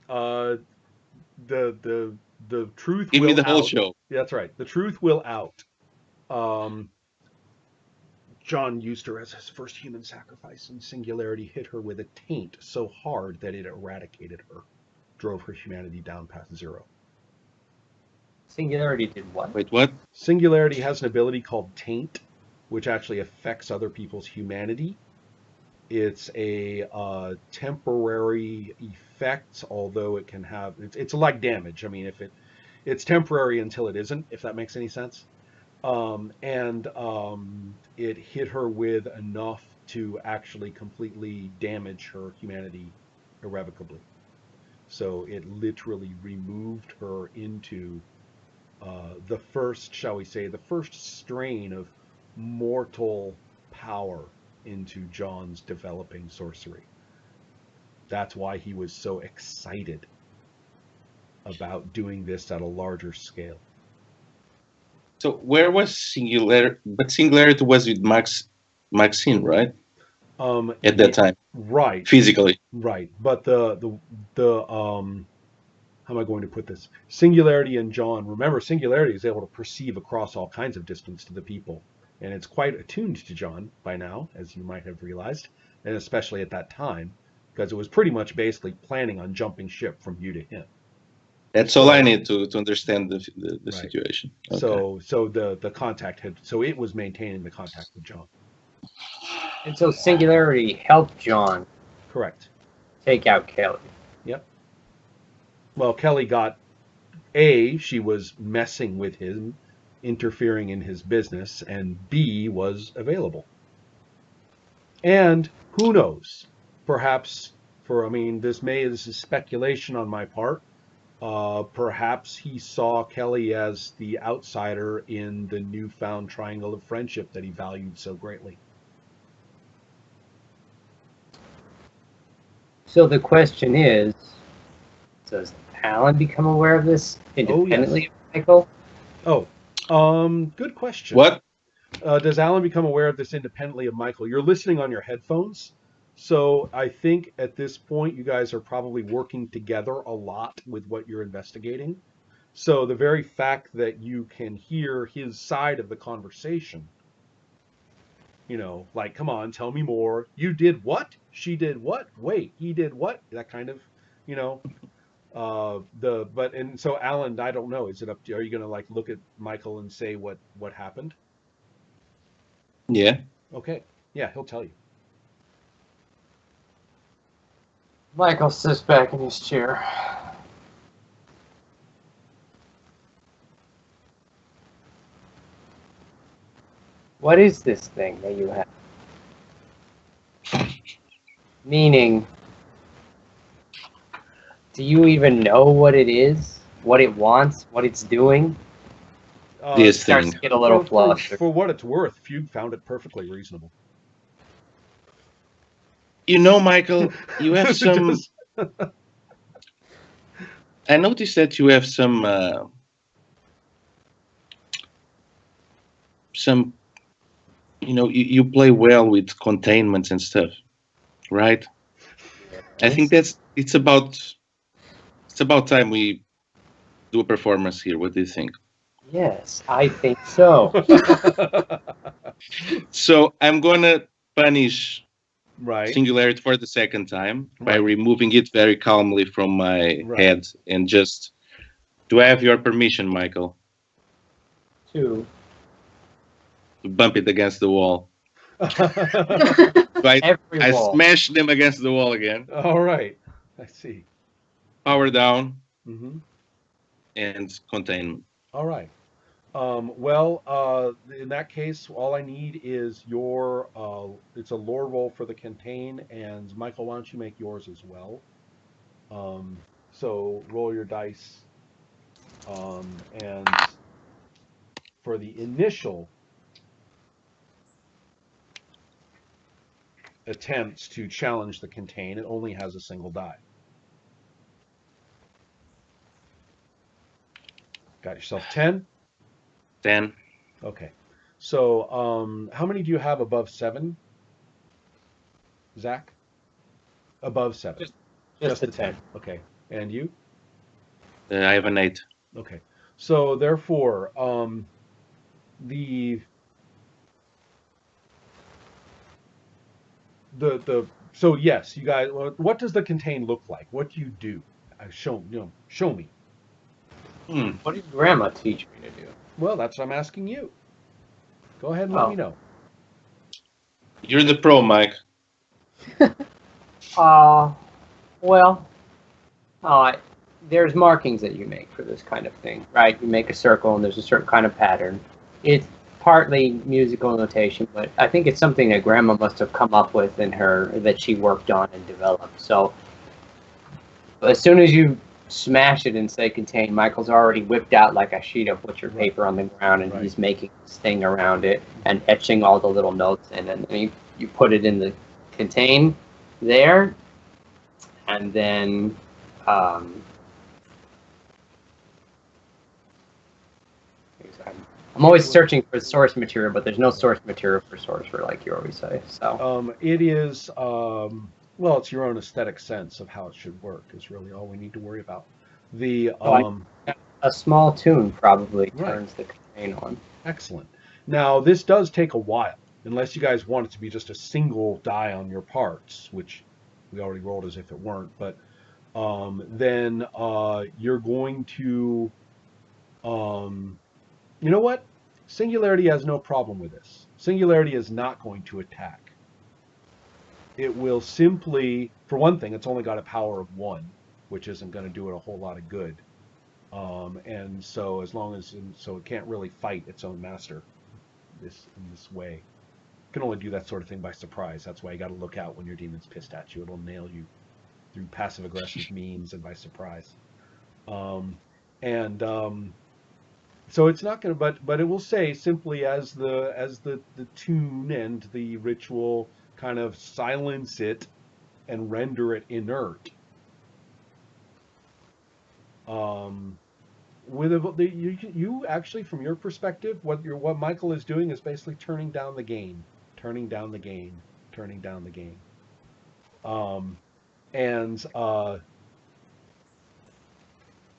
The truth Give will me the whole out. show. That's right. The truth will out. John used her as his first human sacrifice, and Singularity hit her with a taint so hard that it eradicated her, drove her humanity down past 0. Singularity did what? Wait, what? Singularity has an ability called Taint, which actually affects other people's humanity. It's a temporary effect, although it can have it's like damage. I mean, it's temporary until it isn't, if that makes any sense. It hit her with enough to actually completely damage her humanity irrevocably. So it literally removed her into the first strain of mortal power into John's developing sorcery. That's why he was so excited about doing this at a larger scale. So where was Singularity? But Singularity was with Maxine, right? At that time. Right. physically. Right. But the how am I going to put this? Singularity in John. Remember, Singularity is able to perceive across all kinds of distance to the people, and it's quite attuned to John by now, as you might have realized, and especially at that time, because it was pretty much basically planning on jumping ship from you to him. That's all I need to understand the Right. situation. Okay. So the contact had, so it was maintaining the contact with John. And so Singularity helped John Correct. take out Kelly. Yep. Well, Kelly got A, she was messing with him, interfering in his business, and B, was available. And who knows? Perhaps this is speculation on my part. Perhaps he saw Kelly as the outsider in the newfound triangle of friendship that he valued so greatly. So the question is, does Alan become aware of this independently of Michael? Good question. What? Does Alan become aware of this independently of Michael? You're listening on your headphones, so I think at this point you guys are probably working together a lot with what you're investigating. So the very fact that you can hear his side of the conversation, like, come on, tell me more. You did what? She did what? Wait, he did what? That kind of, and so Alan, I don't know. Is it up to you? Are you going to like look at Michael and say what happened? Yeah. Okay. Yeah, he'll tell you. Michael sits back in his chair. What is this thing that you have? Meaning, do you even know what it is? What it wants? What it's doing? This Starts thing. to get a little flustered. For what it's worth, Fugue found it perfectly reasonable. Michael, you have some. I noticed that you have some. You play well with containments and stuff, right? I think it's about time we do a performance here. What do you think? Yes, I think so. So I'm gonna punish Right. Singularity for the second time by Right. removing it very calmly from my Right. head and just. Do I have your permission, Michael? To Bump it against the wall. every I wall. smash them against the wall again. All right. I see. Power down. Mm-hmm. And contain. All right. In that case, all I need is your. It's a lore roll for the contain, and Michael, why don't you make yours as well? So roll your dice, and for the initial attempts to challenge the contain, it only has a single die. Got yourself 10? 10. Okay. So, how many do you have above 7? Zach? Above 7. Just the 10. Okay. And you? I have an 8. Okay. So therefore, the so yes, you guys. What does the contain look like? What do you do? Show me. What did Grandma teach me to do? Well, that's what I'm asking you. Go ahead and let me know. You're the pro, Mike. There's markings that you make for this kind of thing, right? You make a circle and there's a certain kind of pattern. It's partly musical notation, but I think it's something that Grandma must have come up with in her, that she worked on and developed. So as soon as you smash it and say contain, Michael's already whipped out like a sheet of butcher paper on the ground, and he's making this thing around it and etching all the little notes in, and then you put it in the contain there, and then I'm always searching for source material, but there's no source material for Sorcerer, like you always say. So it is Well, it's your own aesthetic sense of how it should work is really all we need to worry about. The So a small tune probably Right. turns the campaign on. Excellent. Now, this does take a while, unless you guys want it to be just a single die on your parts, which we already rolled as if it weren't. But then you're going to, you know what? Singularity has no problem with this. Singularity is not going to attack. It will simply, for one thing, it's only got a power of 1, which isn't going to do it a whole lot of good. And so so it can't really fight its own master in this way. It can only do that sort of thing by surprise. That's why you got to look out when your demon's pissed at you. It'll nail you through passive aggressive means and by surprise. And So it's not going to, but it will say simply as the tune and the ritual kind of silence it and render it inert. With you actually, from your perspective, what Michael is doing is basically turning down the gain, turning down the gain, turning down the gain. And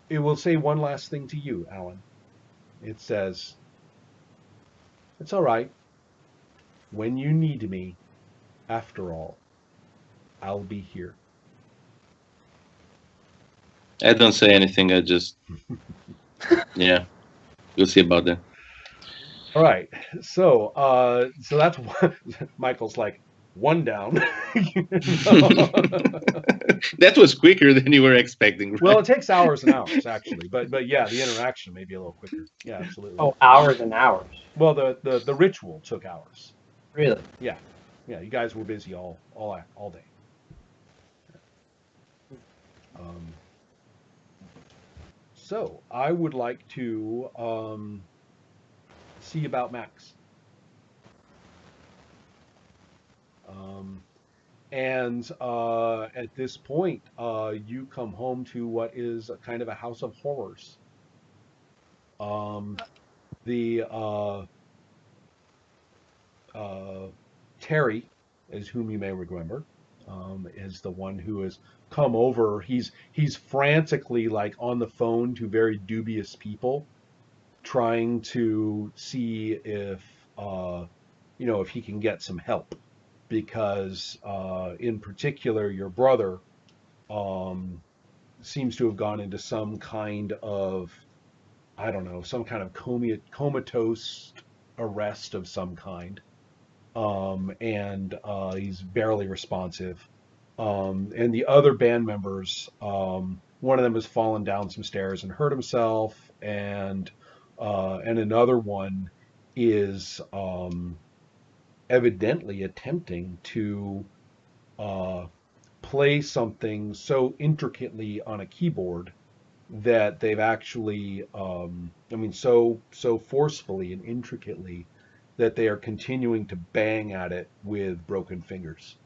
it will say one last thing to you, Alan. It says, "It's all right. When you need me, after all, I'll be here." I don't say anything. I just, yeah, we'll see about that. All right. So that's Michael's like, one down. That was quicker than you were expecting, right? Well, it takes hours and hours actually, but yeah, the interaction may be a little quicker. Yeah, absolutely. Oh, hours and hours. Well, the ritual took hours. Really? Yeah, you guys were busy all day. So I would like to see about Max. And at this point, you come home to what is a kind of a house of horrors. The Terry, is whom you may remember, is the one who has come over. He's frantically like on the phone to very dubious people, trying to see if if he can get some help, because in particular your brother seems to have gone into some kind of, I don't know, some kind of comatose arrest of some kind. And he's barely responsive. And the other band members, one of them has fallen down some stairs and hurt himself, and another one is evidently attempting to play something so intricately on a keyboard that they've actually, so forcefully and intricately that they are continuing to bang at it with broken fingers.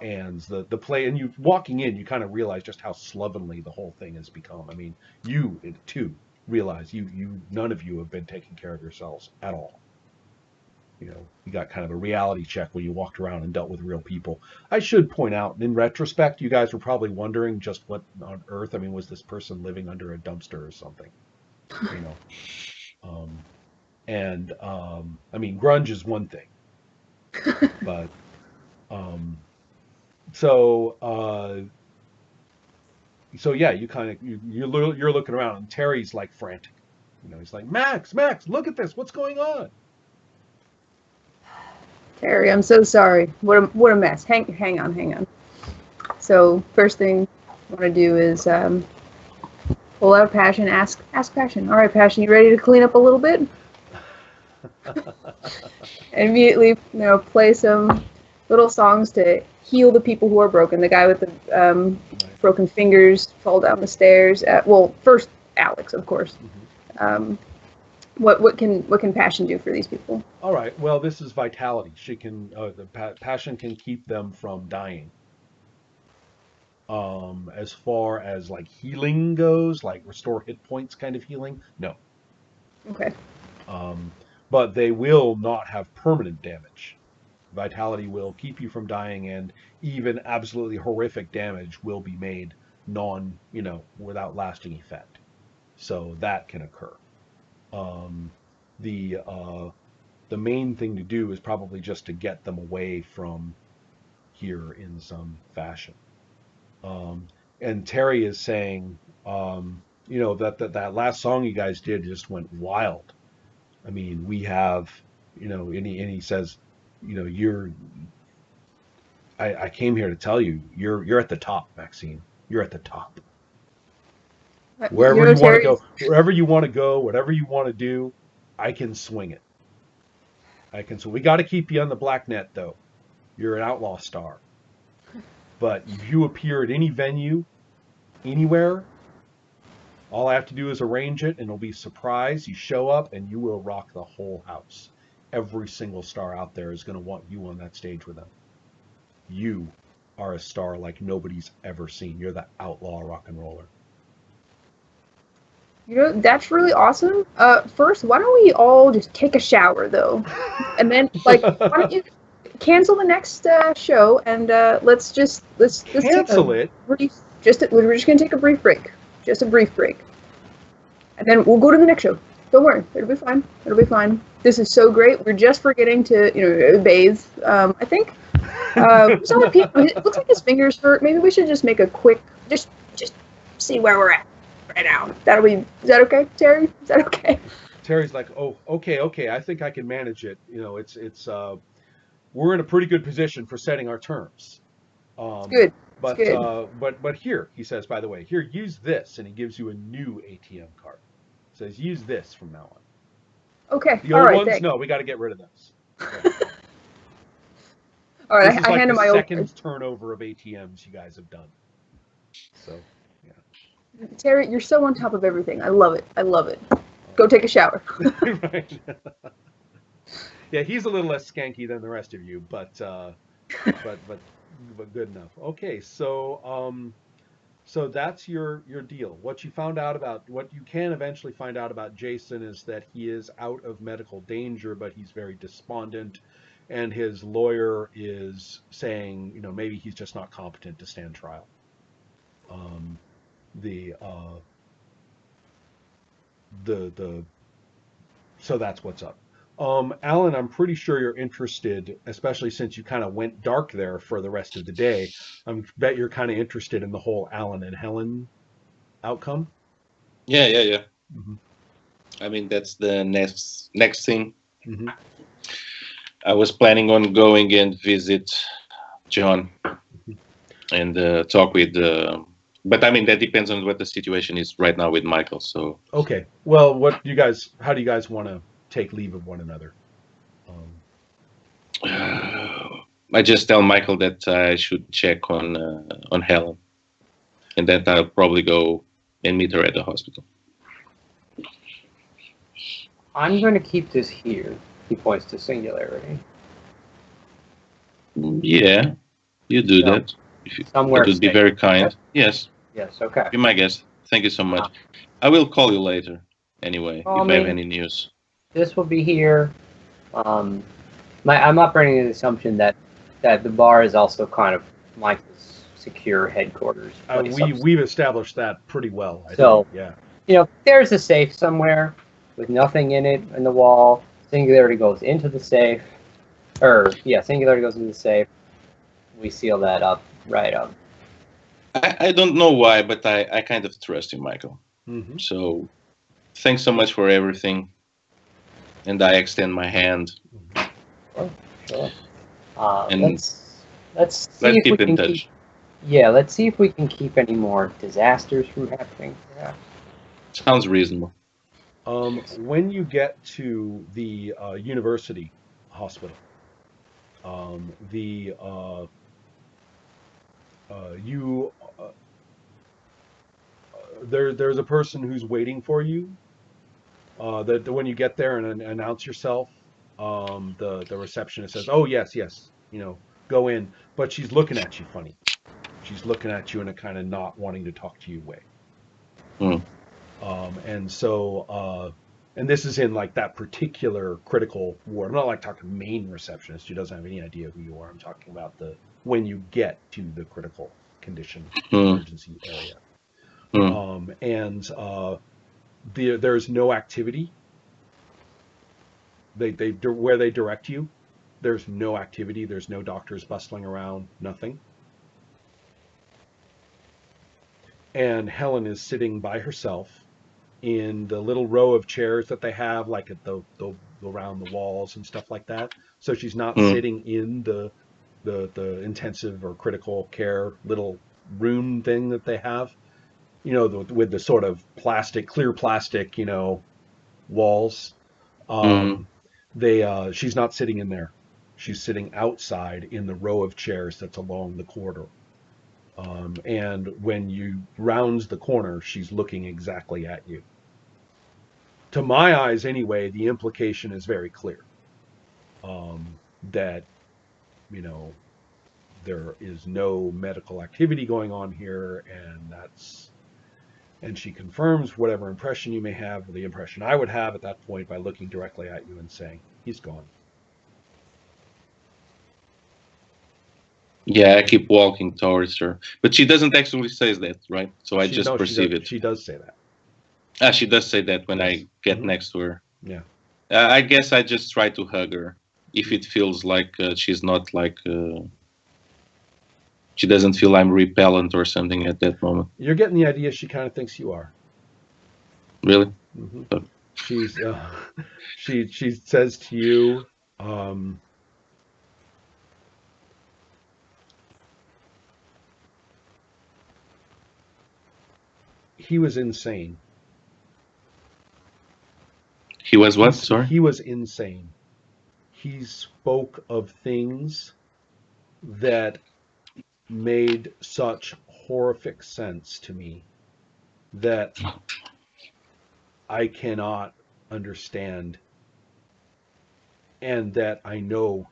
And the play, and you walking in, you kind of realize just how slovenly the whole thing has become. I mean, you too realize none of you have been taking care of yourselves at all. You got kind of a reality check when you walked around and dealt with real people. I should point out, in retrospect, you guys were probably wondering just what on earth. I mean, was this person living under a dumpster or something? I mean, grunge is one thing, but so yeah, you kind of you're looking around, and Terry's like frantic. He's like, Max, look at this. What's going on? Terry, I'm so sorry. What a mess. Hang on. So first thing I want to do is pull out Passion. Ask Passion. All right, Passion, you ready to clean up a little bit? And immediately, play some little songs to heal the people who are broken. The guy with the broken fingers fall down the stairs. Well, first Alex, of course. Mm-hmm. What can Passion do for these people? All right. Well, this is vitality. She can Passion can keep them from dying. As far as like healing goes, like restore hit points kind of healing, no. Okay. But they will not have permanent damage. Vitality will keep you from dying, and even absolutely horrific damage will be made without lasting effect. So that can occur. Um, the the main thing to do is probably just to get them away from here in some fashion. Um, and Terry is saying, that last song you guys did just went wild. I mean, we have, and he says, you're. I came here to tell you, you're at the top, Maxine. You're at the top. Wherever you want to Terry, go, wherever you want to go, whatever you want to do, I can swing it. I can. So we got to keep you on the black net, though. You're an outlaw star. But if you appear at any venue, anywhere, all I have to do is arrange it, and it'll be a surprise. You show up, and you will rock the whole house. Every single star out there is going to want you on that stage with them. You are a star like nobody's ever seen. You're the outlaw rock and roller. That's really awesome. First, why don't we all just take a shower though, and then why don't you cancel the next show and let's cancel it. We're just gonna take a brief break, just a brief break, and then we'll go to the next show. Don't worry, it'll be fine. It'll be fine. This is so great. We're just forgetting to bathe. I think. It looks like his fingers hurt. Maybe we should just make a quick just see where we're at right now. Is that okay, Terry? Is that okay? Terry's like, oh, okay. I think I can manage it. It's we're in a pretty good position for setting our terms. It's good. But it's good. But here, he says, by the way, here, use this, and he gives you a new ATM card. He says, use this from now on. Okay. The old ones, no, we got to get rid of those. Okay. All right, this is I like hand him the my second turnover of ATMs you guys have done. So, yeah. Terry, you're so on top of everything. I love it. Go take a shower. Right. Yeah, he's a little less skanky than the rest of you, but good enough. Okay, so that's your deal. What you can eventually find out about Jason is that he is out of medical danger, but he's very despondent, and his lawyer is saying, maybe he's just not competent to stand trial. So that's what's up. Alan, I'm pretty sure you're interested, especially since you kind of went dark there for the rest of the day. I bet you're kind of interested in the whole Alan and Helen outcome. Yeah. Mm-hmm. I mean, that's the next thing. Mm-hmm. I was planning on going and visit John and talk with. But I mean, that depends on what the situation is right now with Michael. So okay. Well, how do you guys want to take leave of one another? I just tell Michael that I should check on Helen, and that I'll probably go and meet her at the hospital. I'm going to keep this here. He points to Singularity. Yeah, you do that. Somewhere that would be very kind. Yes. Yes, okay. Be my guest. Thank you so much. I will call you later, anyway, if I have any news. This will be here. I'm operating on the assumption that the bar is also kind of Michael's secure headquarters. We've established that pretty well. I think, yeah. There's a safe somewhere with nothing in it in the wall. Singularity goes into the safe. Singularity goes into the safe. We seal that up right up. I don't know why, but I kind of trust you, Michael. Mm-hmm. So thanks so much for everything. And I extend my hand. Sure. And let's keep in touch. Let's see if we can keep any more disasters from happening. Yeah. Sounds reasonable. When you get to the university hospital, there's a person who's waiting for you. That when you get there and announce yourself, the receptionist says, "Oh yes, go in." But she's looking at you funny. She's looking at you in a kind of not wanting to talk to you way. Mm. And so And this is in like that particular critical ward. I'm not like talking main receptionist who doesn't have any idea who you are. I'm talking about the when you get to the critical condition emergency area. And there's no activity. They where they direct you, there's no activity. There's no doctors bustling around. Nothing. And Helen is sitting by herself in the little row of chairs that they have, like at the around the walls and stuff like that. So she's not sitting in the intensive or critical care little room thing that they have, you know, with the sort of clear plastic, you know, walls. She's not sitting in there. She's sitting outside in the row of chairs that's along the corridor. And when you rounds the corner, she's looking exactly at you. To my eyes, anyway, the implication is very clear. That, you know, there is no medical activity going on here, and she confirms whatever impression you may have, or the impression I would have at that point, by looking directly at you and saying, he's gone. Yeah, I keep walking towards her, but she doesn't actually say that, right? So I just perceive it. She does say that. Ah, she does say that when Yes. I get next to her. Yeah. I guess I just try to hug her if it feels like she's not like she doesn't feel I'm repellent or something at that moment. You're getting the idea she kind of thinks you are. Really? She's she says to you, he was insane. He was what? Sorry? He was insane. He spoke of things that made such horrific sense to me that I cannot understand, and that I know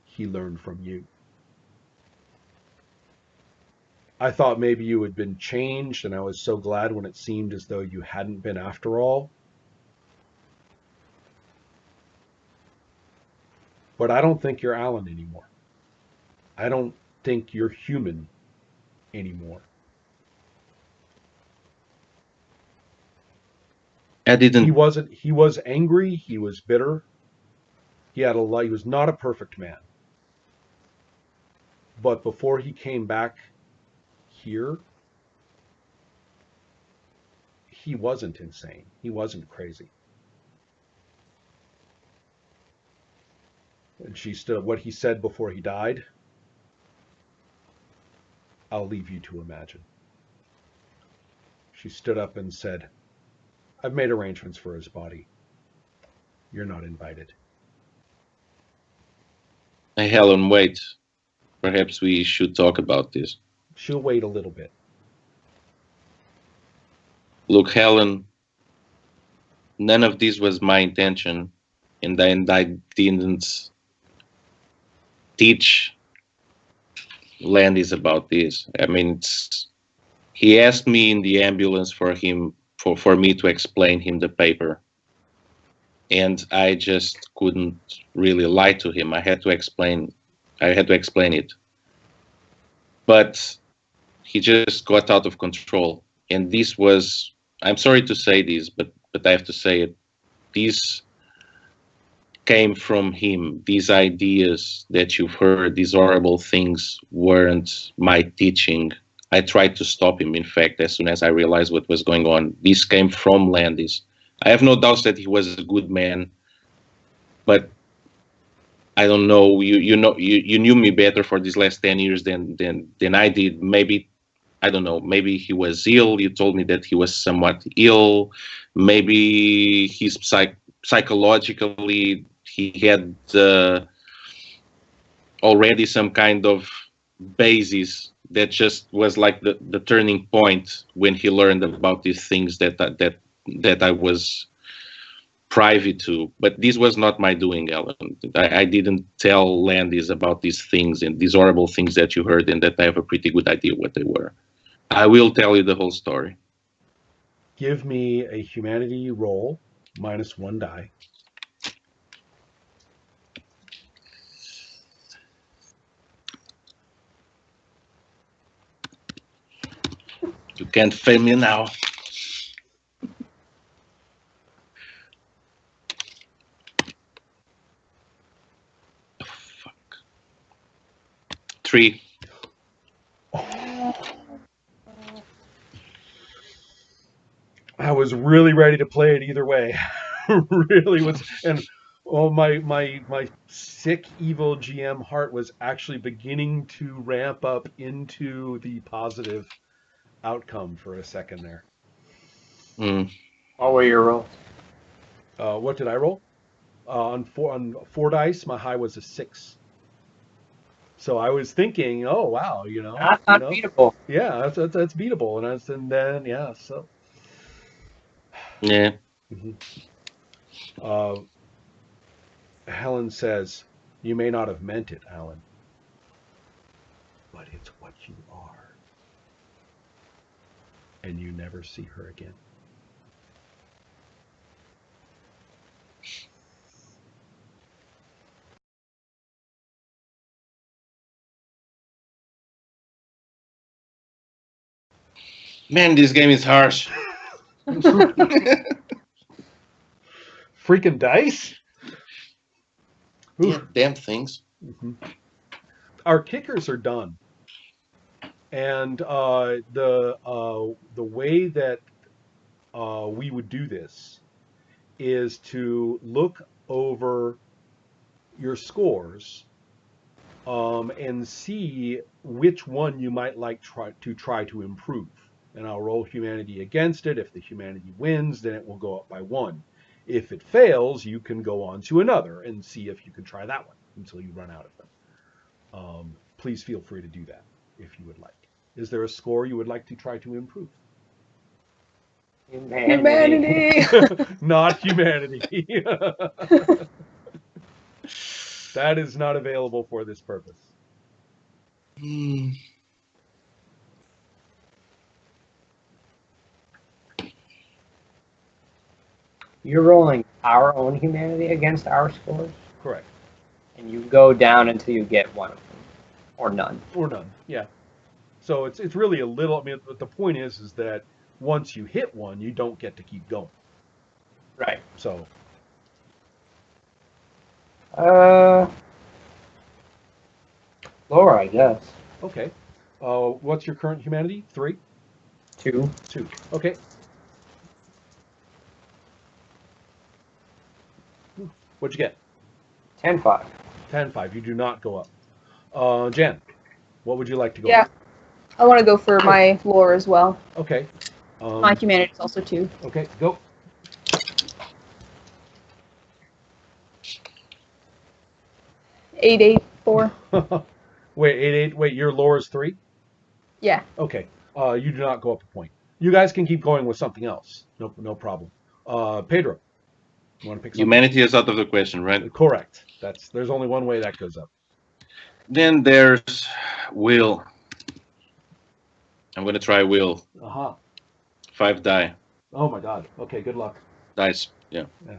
he learned from you. I thought maybe you had been changed, and I was so glad when it seemed as though you hadn't been after all. But I don't think you're Alan anymore. I don't think you're human anymore. I didn't. He was angry. He was bitter. He was not a perfect man. But before he came back here, he wasn't insane. He wasn't crazy. And she stood up. What he said before he died, I'll leave you to imagine. She stood up and said, I've made arrangements for his body. You're not invited. Hey, Helen, wait. Perhaps we should talk about this. She'll wait a little bit. Look, Helen, none of this was my intention, and I didn't teach Landis about this. I mean, he asked me in the ambulance for me to explain him the paper, and I just couldn't really lie to him. I had to explain it, but he just got out of control, and this was, I'm sorry to say this, but I have to say it, this came from him. These ideas that you've heard, these horrible things, weren't my teaching. I tried to stop him, in fact, as soon as I realized what was going on. This came from Landis. I have no doubts that he was a good man, but I don't know. You knew me better for these last 10 years than I did. Maybe, I don't know. Maybe he was ill. You told me that he was somewhat ill. Maybe he's psychologically he had already some kind of basis that just was like the turning point when he learned about these things that I was privy to. But this was not my doing, Alan. I didn't tell Landis about these things and these horrible things that you heard, and that I have a pretty good idea what they were. I will tell you the whole story. Give me a humanity roll. minus 1 die. You can't fail me now. Oh, fuck. 3. I was really ready to play it either way. Really was, and my sick evil GM heart was actually beginning to ramp up into the positive outcome for a second there. Mm. What were your rolls? What did I roll? On 4 dice, my high was a 6. So I was thinking, oh wow, That's unbeatable. yeah, that's beatable, and then yeah, so. Yeah. Mhm. Helen says, "You may not have meant it, Alan, but it's what you are." And you never see her again. Man, this game is harsh. Freaking dice. Yeah, damn things. Mm-hmm. Our kickers are done, and the way that we would do this is to look over your scores and see which one you might like try to improve. And I'll roll humanity against it. If the humanity wins, then it will go up by 1. If it fails, you can go on to another and see if you can try that one until you run out of them. Please feel free to do that if you would like. Is there a score you would like to try to improve? Humanity. Not humanity. That is not available for this purpose. Mm. You're rolling our own humanity against our scores, Correct. and you go down until you get one of them, or none. Or none. Yeah. So it's really a little. I mean, the point is that once you hit one, you don't get to keep going. Right. So Lower, I guess. okay. What's your current humanity? 3? 2. 2. Okay. What'd you get? 10-5. 10-5. You do not go up. Jan, what would you like to go Yeah, up? I want to go for my lore as well. Okay. My humanity is also 2. Okay, go. 884. Wait, 8. Wait, your lore is 3? Yeah. Okay. You do not go up a point. You guys can keep going with something else. No problem. Pedro, you want to pick something? Humanity is out of the question, right? Correct. There's only one way that goes up. Then there's will. I'm gonna try will. Uh-huh. 5 die. Oh my god. Okay, good luck. Dice. Yeah. Yeah.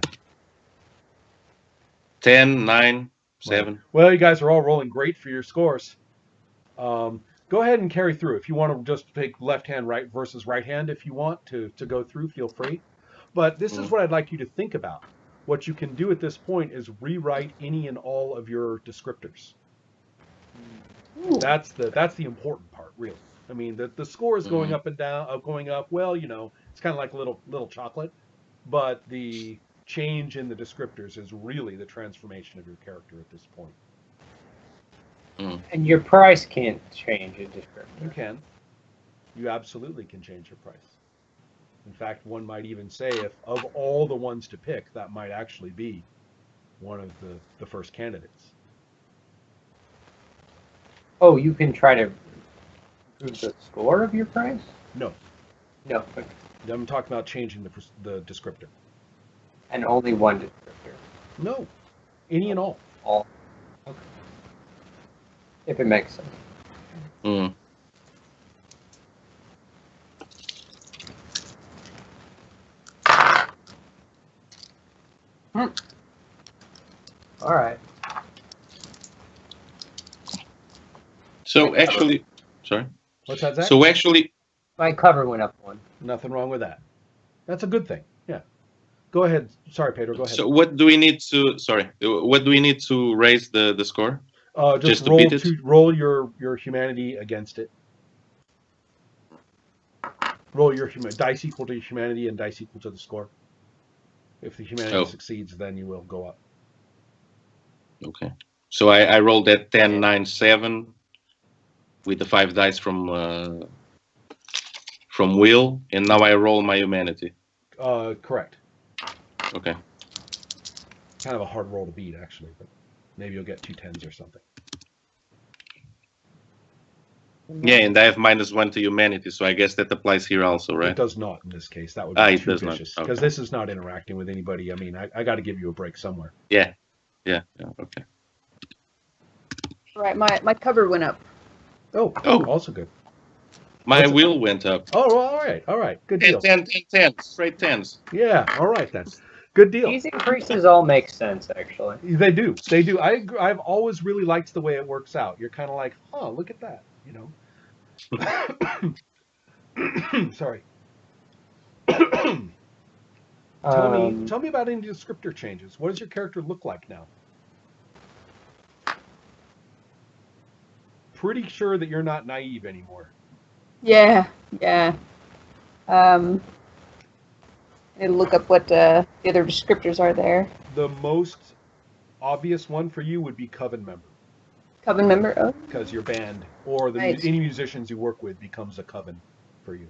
10, 9, 7. Right. Well, you guys are all rolling great for your scores. Go ahead and carry through. If you want to just take left hand right versus right hand, if you want to go through, feel free. But this is what I'd like you to think about. What you can do at this point is rewrite any and all of your descriptors. Ooh. That's the important part, really. I mean, the score is going up and down, going up. Well, it's kind of like a little chocolate, but the change in the descriptors is really the transformation of your character at this point. And your price can't change a descriptor. You can. You absolutely can change your price. In fact, one might even say if of all the ones to pick, that might actually be one of the first candidates. Oh, you can try to improve the score of your price? No, No. Okay. I'm talking about changing the descriptor. And only one descriptor. No, any and all. All. Okay. If it makes sense. Mm. All right. So actually, sorry. What's that, Zach? So actually, My cover went up one. Nothing wrong with that. That's a good thing. Yeah. Go ahead. Sorry, Pedro. Go ahead. so what do we need to? Sorry, what do we need to raise the score? Just to roll beat it? roll your humanity against it. Roll your dice equal to your humanity and dice equal to the score. If the humanity succeeds, then you will go up. Okay. So I rolled that 10, 9, 7 with the 5 dice from Will, and now I roll my humanity. Correct. Okay. Kind of a hard roll to beat, actually, but maybe you'll get 2 10s or something. Yeah, and I have -1 to humanity, so I guess that applies here also, right? It does not in this case. That would be too does vicious. not. Because Okay. this is not interacting with anybody. I mean, I got to give you a break somewhere. Yeah. Okay. Right, my cover went up. Oh, Oh. also good. My will went up. Oh, all right. Good deal. 10, straight 10s. Yeah, all right then. Good deal. These increases all make sense, actually. They do. I've always really liked the way it works out. You're kind of like, oh, look at that, you know. Sorry. Tell me about any descriptor changes. What does your character look like now? Pretty sure that you're not naive anymore. Yeah. It'll look up what the other descriptors are there. The most obvious one for you would be coven member. Coven member? Oh. Because your band or any musicians you work with becomes a coven for you.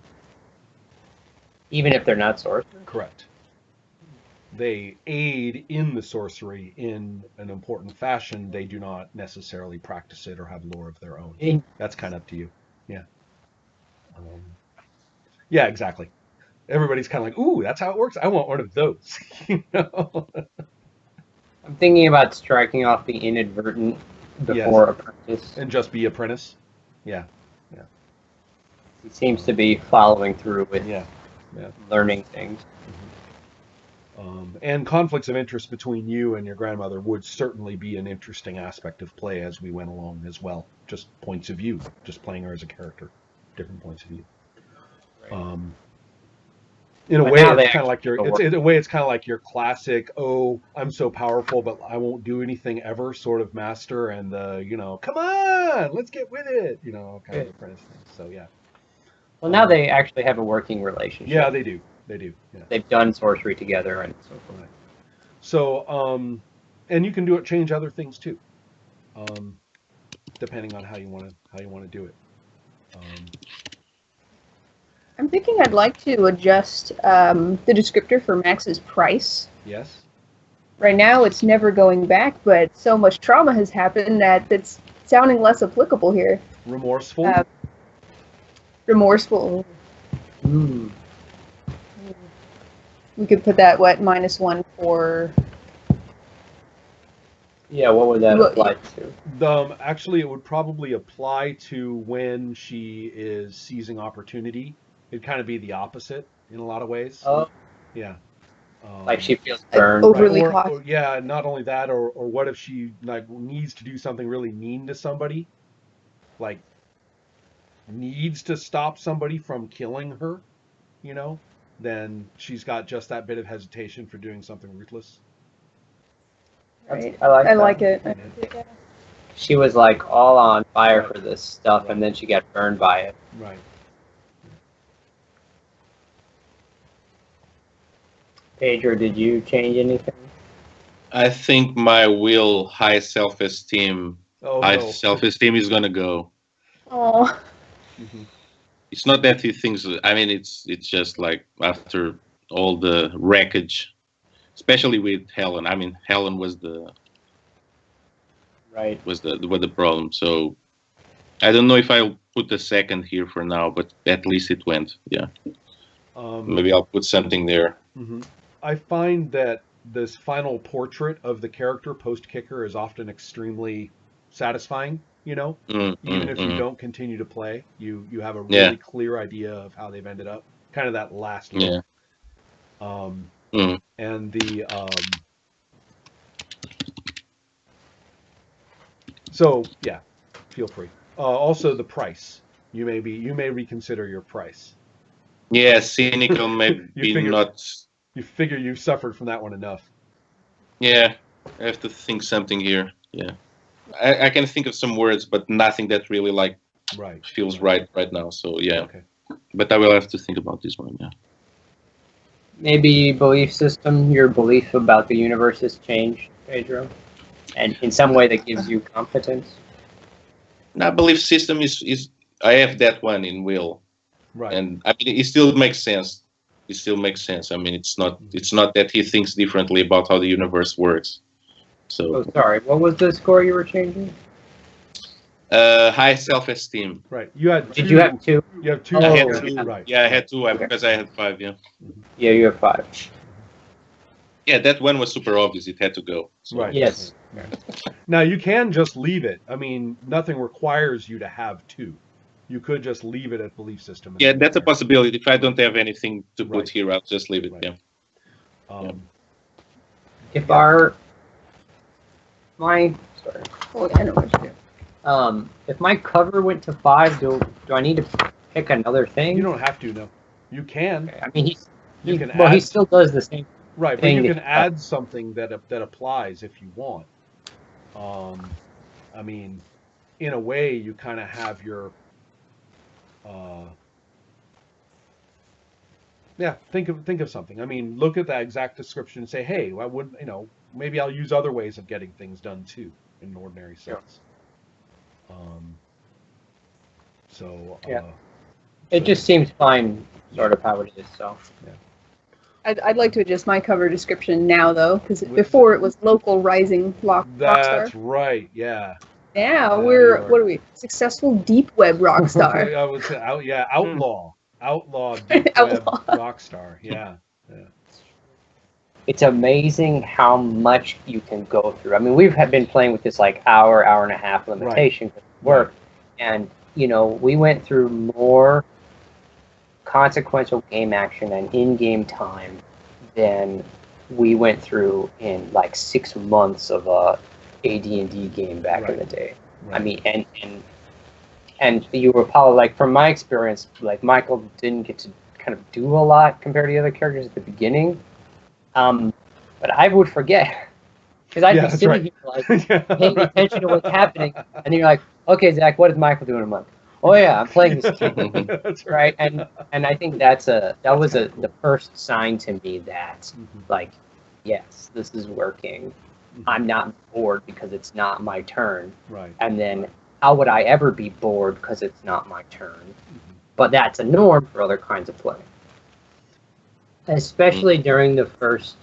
Even if they're not sorcerers? Correct. They aid in the sorcery in an important fashion. They do not necessarily practice it or have lore of their own. That's kind of up to you. Yeah. Yeah, exactly. Everybody's kind of like, ooh, that's how it works. I want one of those. You know? I'm thinking about striking off the inadvertent before apprentice. And just be apprentice. Yeah. He seems to be following through with learning things. And conflicts of interest between you and your grandmother would certainly be an interesting aspect of play as we went along as well. Just points of view, just playing her as a character, different points of view. Right. In a way, it's kind of like it's kind of like your classic, oh, I'm so powerful, but I won't do anything ever sort of master, and come on, let's get with it, kind of apprentice thing. So yeah. Well, now they actually have a working relationship. Yeah, they do. They do. Yeah. They've done sorcery together and so forth. Right. So, and you can change other things too, depending on how you want to do it. I'm thinking I'd like to adjust the descriptor for Max's price. Yes. Right now, it's never going back, but so much trauma has happened that it's sounding less applicable here. Remorseful. Remorseful. We could put that -1 for. Yeah, what would that apply to? Actually, it would probably apply to when she is seizing opportunity. It'd kind of be the opposite in a lot of ways. Oh. Yeah. Like she feels burned. Overly right. or yeah, not only that, or what if she needs to do something really mean to somebody, like needs to stop somebody from killing her, then she's got just that bit of hesitation for doing something ruthless. Right. I like it. Yeah. She was like all on fire for this stuff, and then she got burned by it. Right. Pedro, did you change anything? I think my will, high self-esteem, self-esteem is gonna go. Oh. Mm-hmm. It's not that he thinks. I mean, it's just like after all the wreckage, especially with Helen. I mean, Helen was the problem. So I don't know if I'll put the second here for now, but at least it went. Yeah. Maybe I'll put something there. Mm-hmm. I find that this final portrait of the character post-kicker is often extremely satisfying. Even if you don't continue to play, you have a really clear idea of how they've ended up. Kind of that last look. And So yeah, feel free. Also, the price. You may reconsider your price. Yeah, cynical, You maybe figure not. you figure you've suffered from that one enough. Yeah, I have to think something here. Yeah, I can think of some words, but nothing that really like Right. feels right now. So yeah, Okay. but I will have to think about this one. Yeah. Maybe belief system, your belief about the universe has changed, Pedro, and in some way that gives you confidence. Now, belief system is I have that one in will, Right. and I mean it still makes sense. It still makes sense. I mean it's not that he thinks differently about how the universe works. So Oh, sorry. What was the score you were changing? high self-esteem. Right. You had two. Did you have two? You have two. I had Oh, two. yeah. Right. Yeah, I right. had two because I had 5. Yeah. Yeah, you have 5. Yeah, that one was super obvious. It had to go. So. Right. Yes. Now you can just leave it. I mean, nothing requires you to have two. You could just leave it at belief system. And Yeah, leave that's it a there. possibility. If I don't have anything to put Right. here, I'll just leave it. Right. Yeah. If Yeah. our my sorry, Oh, yeah, I know what you do. if my cover went to 5, do I need to pick another thing? You don't have to. No. You can. Okay, I mean, You can well, he add- still does the same. Right, but thing you that can he does. add something that applies if you want. I mean, in a way, you kind of have your. Yeah, think of something. I mean, look at that exact description and say, hey, I wouldn't, maybe I'll use other ways of getting things done too, in an ordinary sense. So. Yeah. It just seems fine, sort of how it is. So. Yeah. I'd like to adjust my cover description now, though, because before it was local rising rockstar. That's right. Yeah. Now Yeah, we're you are. what are we? Successful deep web rockstar. I would say outlaw deep web Outlaw. rockstar. Yeah. It's amazing how much you can go through. I mean, we've been playing with this like hour and a half limitation for work, and we went through more consequential game action and in-game time than we went through in like 6 months of a AD&D game back in the day. Right. I mean, and you were probably like, from my experience, like Michael didn't get to kind of do a lot compared to the other characters at the beginning. But I would forget because I'd be sitting here like paying attention to what's happening, and then you're like, okay, Zach, what is Michael doing in a month? Oh yeah, I'm playing this game. That's right. And I think that was the first sign to me that like, yes, this is working. I'm not bored because it's not my turn. Right. And then how would I ever be bored because it's not my turn? But that's a norm for other kinds of play. Especially during the first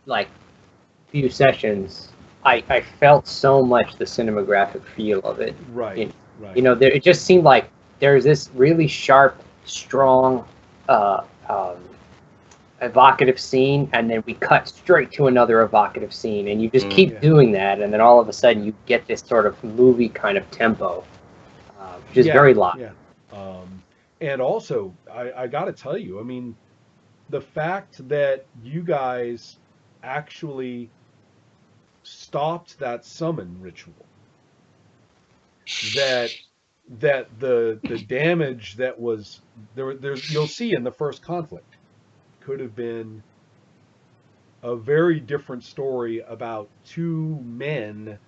like few sessions, I felt so much the cinematographic feel of it. Right. It just seemed like there's this really sharp, strong, evocative scene, and then we cut straight to another evocative scene, and you just keep doing that, and then all of a sudden you get this sort of movie kind of tempo, which is very live. Yeah. And also, I got to tell you, I mean, the fact that you guys actually stopped that summon ritual, that the damage that was there's you'll see in the first conflict could have been a very different story about two men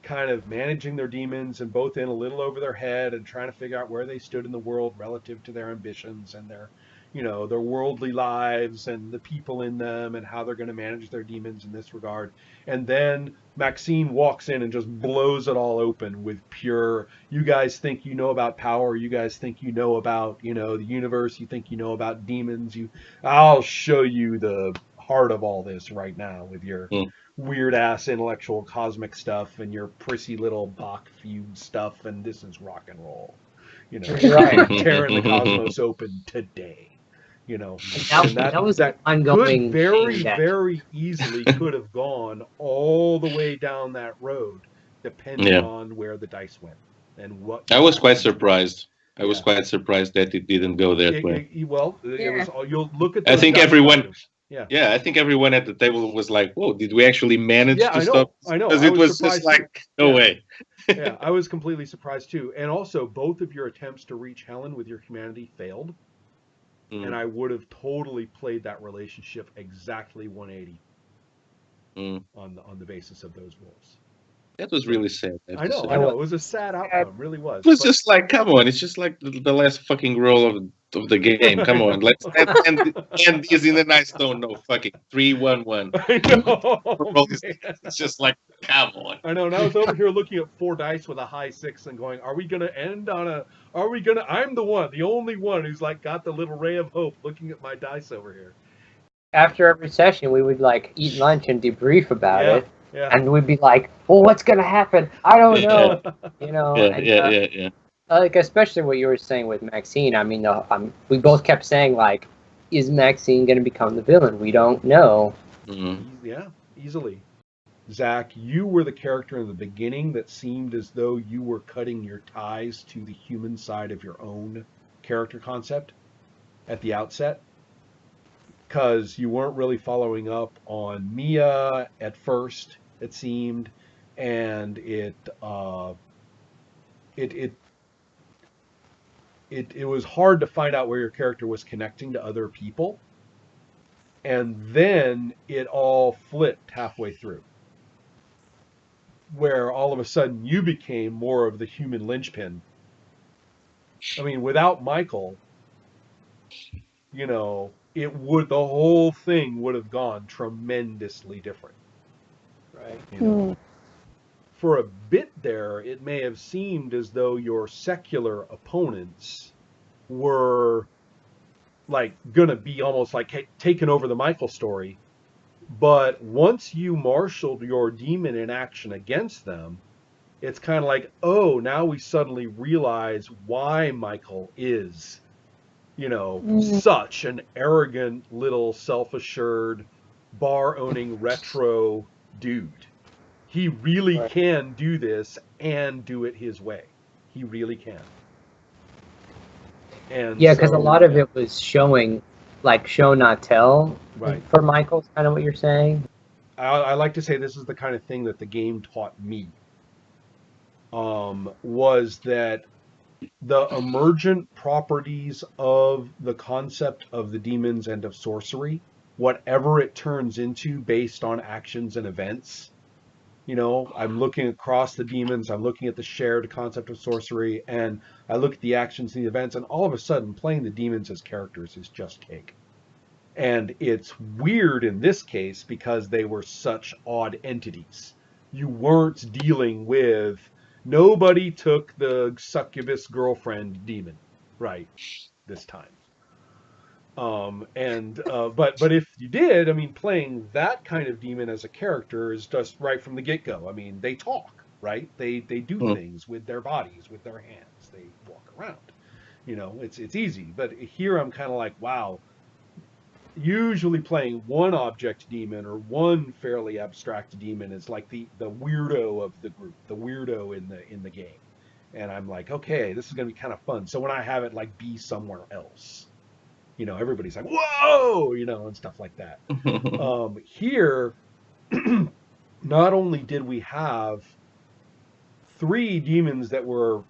kind of managing their demons and both in a little over their head and trying to figure out where they stood in the world relative to their ambitions and their worldly lives and the people in them and how they're going to manage their demons in this regard. And then Maxine walks in and just blows it all open with pure, you guys think you know about power, you guys think you know about, the universe, you think you know about demons, I'll show you the heart of all this right now with your weird ass intellectual cosmic stuff and your prissy little Bach fugue stuff, and this is rock and roll. Right. Tearing the cosmos open today. That was that ongoing could very easily could have gone all the way down that road, depending on where the dice went and what. I was quite surprised. I was quite surprised that it didn't go that way. It was. You'll look at. I think everyone. Yeah. Yeah, I think everyone at the table was like, "Whoa, did we actually manage Yeah, to I stop?" know. I know. Because I it was was just surprised like, too. no Yeah. way. Yeah, I was completely surprised too. And also, both of your attempts to reach Helen with your humanity failed, and Mm, I would have totally played that relationship exactly 180 mm. on the basis of those rules. That was So really sad, I have I to know, say. I That know. was It was a sad sad. outcome, really was. It was But just like, come on, it's just like the last fucking roll of the game. I Come on, know. let's end this in a nice tone. No, fucking 3-1-1. I know, Roll this. man. It's just like, come on. I know. And I was over here looking at 4 dice with a high 6 and going, "Are we gonna end on a? Are we gonna? I'm the one, the only one who's like got the little ray of hope, looking at my dice over here." After every session, we would like eat lunch and debrief about Yeah, it, yeah. and we'd be like, "Well, what's gonna happen? I don't know." You know, Yeah, and yeah. like especially what you were saying with Maxine. I mean, we both kept saying like, "Is Maxine gonna become the villain? We don't know." Mm. Yeah, easily. Zach, you were the character in the beginning that seemed as though you were cutting your ties to the human side of your own character concept at the outset, because you weren't really following up on Mia at first, it seemed, and it it it was hard to find out where your character was connecting to other people, and then it all flipped halfway through, where all of a sudden you became more of the human linchpin. I mean, without Michael, the whole thing would have gone tremendously different. Right. You know, for a bit there, it may have seemed as though your secular opponents were like gonna be almost like taking over the Michael story. But once you marshaled your demon in action against them, it's kind of like, oh, now we suddenly realize why Michael is, such an arrogant little self-assured bar owning retro dude. He really Right. can do this and do it his way. He really can. And Yeah, because a so, lot of it was showing, like show not tell. right. For Michael's kind of what you're saying. I like to say this is the kind of thing that the game taught me. Was that the emergent properties of the concept of the demons and of sorcery, whatever it turns into based on actions and events. I'm looking across the demons, I'm looking at the shared concept of sorcery, and I look at the actions and the events, and all of a sudden, playing the demons as characters is just cake. And it's weird in this case because they were such odd entities. You weren't dealing with, nobody took the succubus girlfriend demon, right, this time. But if you did, I mean, playing that kind of demon as a character is just right from the get-go. I mean, they talk, right? They do Mm. things with their bodies, with their hands. They walk around. It's easy. But here I'm kind of like, wow. Usually playing one object demon or one fairly abstract demon is like the weirdo of the group, the weirdo in the game. And I'm like, okay, this is gonna be kind of fun. So when I have it like be somewhere else, everybody's like, whoa, and stuff like that. Here, not only did we have 3 demons that were,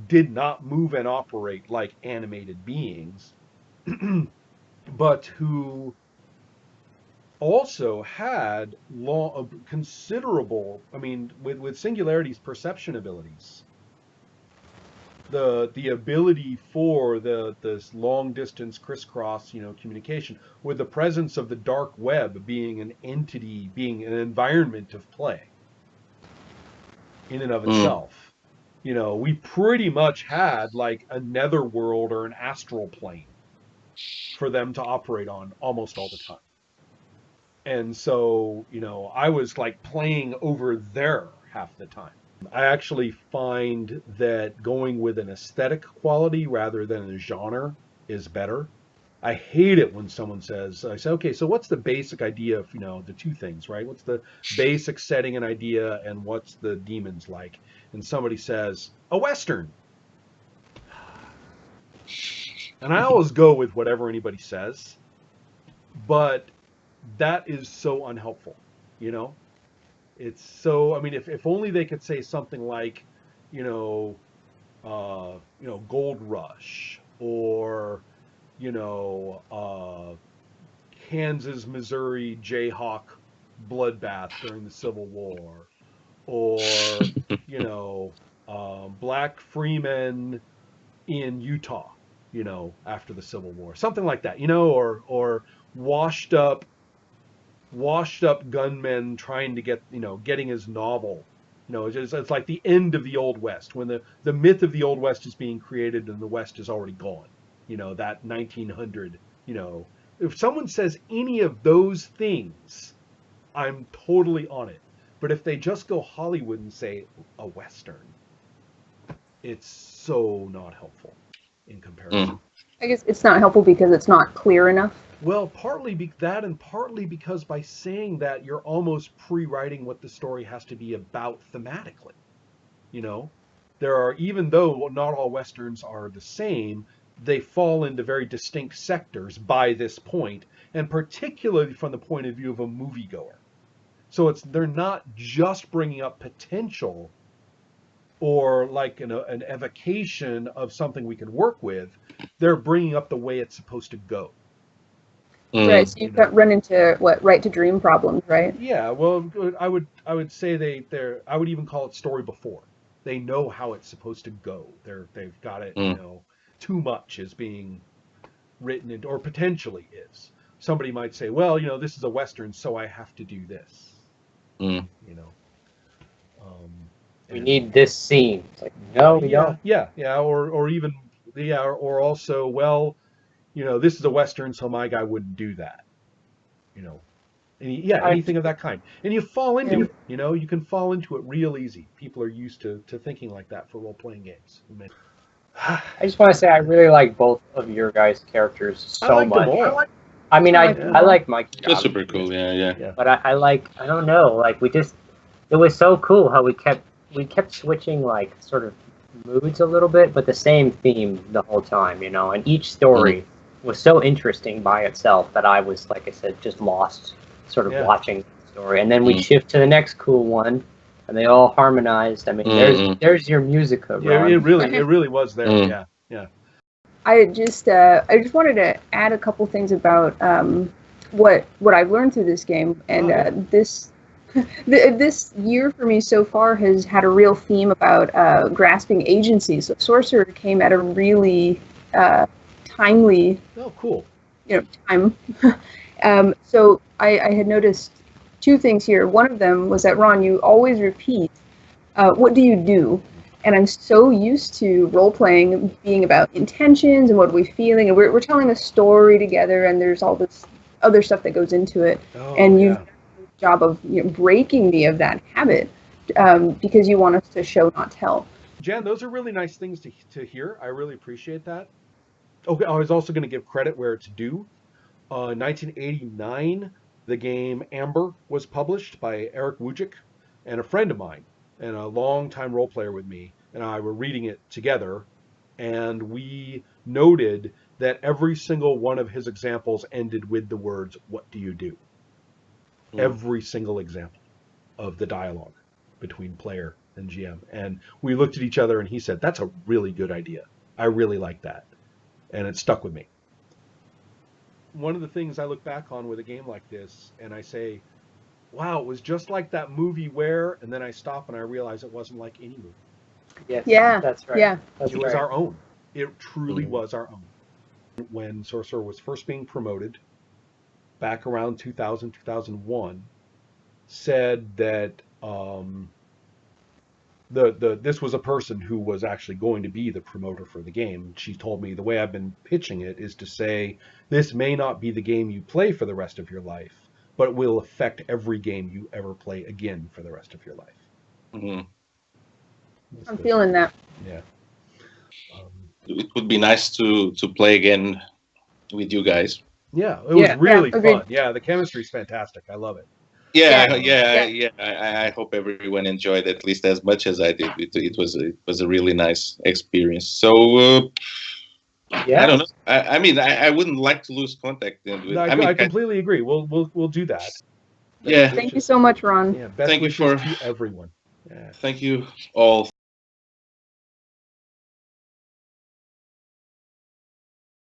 did not move and operate like animated beings, but who also had considerable, I mean, with Singularity's perception abilities, the ability for this long distance crisscross communication, with the presence of the dark web being an entity, being an environment of play in and of Mm. itself. We pretty much had like a netherworld or an astral plane for them to operate on almost all the time. And so, I was like playing over there half the time. I actually find that going with an aesthetic quality rather than a genre is better. I hate it when someone says, I say, okay, so what's the basic idea of, the 2 things, right? What's the basic setting and idea, and what's the demons like? And somebody says, a Western. And I always go with whatever anybody says. but that is so unhelpful, you know? It's so, I mean, if only they could say something like, you know, Gold Rush, or, you know, Kansas, Missouri Jayhawk bloodbath during the Civil War, or, you know, black freemen in Utah, you know, after the Civil War, something like that, you know, or washed up gunmen trying to get, you know, getting his novel. You know, it's like the end of the Old West, when the myth of the Old West is being created and the West is already gone. You know, that 1900, you know, if someone says any of those things, I'm totally on it. But if they just go Hollywood and say a Western, it's so not helpful in comparison. I guess it's not helpful because it's not clear enough. Well, partly that, and partly because by saying that, you're almost pre-writing what the story has to be about thematically. You know, there are, even though not all Westerns are the same, they fall into very distinct sectors by this point, and particularly from the point of view of a moviegoer. So they're not just bringing up potential or like an evocation of something we can work with. They're bringing up the way it's supposed to go. Right, so you run into right to dream problems, right? Yeah, well, I would say I would even call it story before. They know how it's supposed to go. They've got it, you know, too much is being written into, or potentially is. Somebody might say, well, you know, this is a Western, so I have to do this. You know. We need this scene. It's like, no, we don't. Yeah, or even, or also, well, you know, this is a Western, so my guy wouldn't do that. You know, anything of that kind. And you fall into it, you know, you can fall into it real easy. People are used to thinking like that for role-playing games. I just want to say I really like both of your guys' characters so much. I mean, I like Mikey. That's super cool, yeah. But I don't know, like it was so cool how we kept switching like sort of moods a little bit, but the same theme the whole time, you know, and each story was so interesting by itself that I was, like I said, just lost sort of watching the story. And then we shift to the next cool one, and they all harmonized. I mean, there's your musica, Ron. Yeah, it really was there. Yeah. I just wanted to add a couple things about what I've learned through this game, and this year for me so far has had a real theme about grasping agency. So Sorcerer came at a really timely, cool, you know, time. So I had noticed two things here. One of them was that, Ron, you always repeat, what do you do? And I'm so used to role-playing being about intentions and what are we feeling, and we're telling a story together, and there's all this other stuff that goes into it. And you've done a good job of, you know, breaking me of that habit, because you want us to show, not tell. Jan, those are really nice things to hear. I really appreciate that. Okay, I was also going to give credit where it's due. 1989, the game Amber was published by Eric Wujcik, and a friend of mine and a long-time role player with me and I were reading it together, and we noted that every single one of his examples ended with the words, "What do you do?" Every single example of the dialogue between player and GM. And we looked at each other and he said, "That's a really good idea. I really like that." And it stuck with me. One of the things I look back on with a game like this, and I say, wow, it was just like that movie where, and then I stop and I realize it wasn't like any movie. Yes, yeah, that's right. Yeah, it was our own. It truly was our own. When Sorcerer was first being promoted, back around 2000, 2001, said that this was a person who was actually going to be the promoter for the game. She told me, the way I've been pitching it is to say, this may not be the game you play for the rest of your life, but it will affect every game you ever play again for the rest of your life. I'm feeling that. Yeah. It would be nice to play again with you guys. Yeah, it was really fun. Yeah, the chemistry's fantastic. I love it. I hope everyone enjoyed it at least as much as I did. It was a really nice experience. So Yeah. I don't know. I mean, I wouldn't like to lose contact. No, I completely agree. We'll do that. Yeah. Thank you so much, Ron. Yeah, best Thank you wishes for- to everyone. Yeah. Thank you all.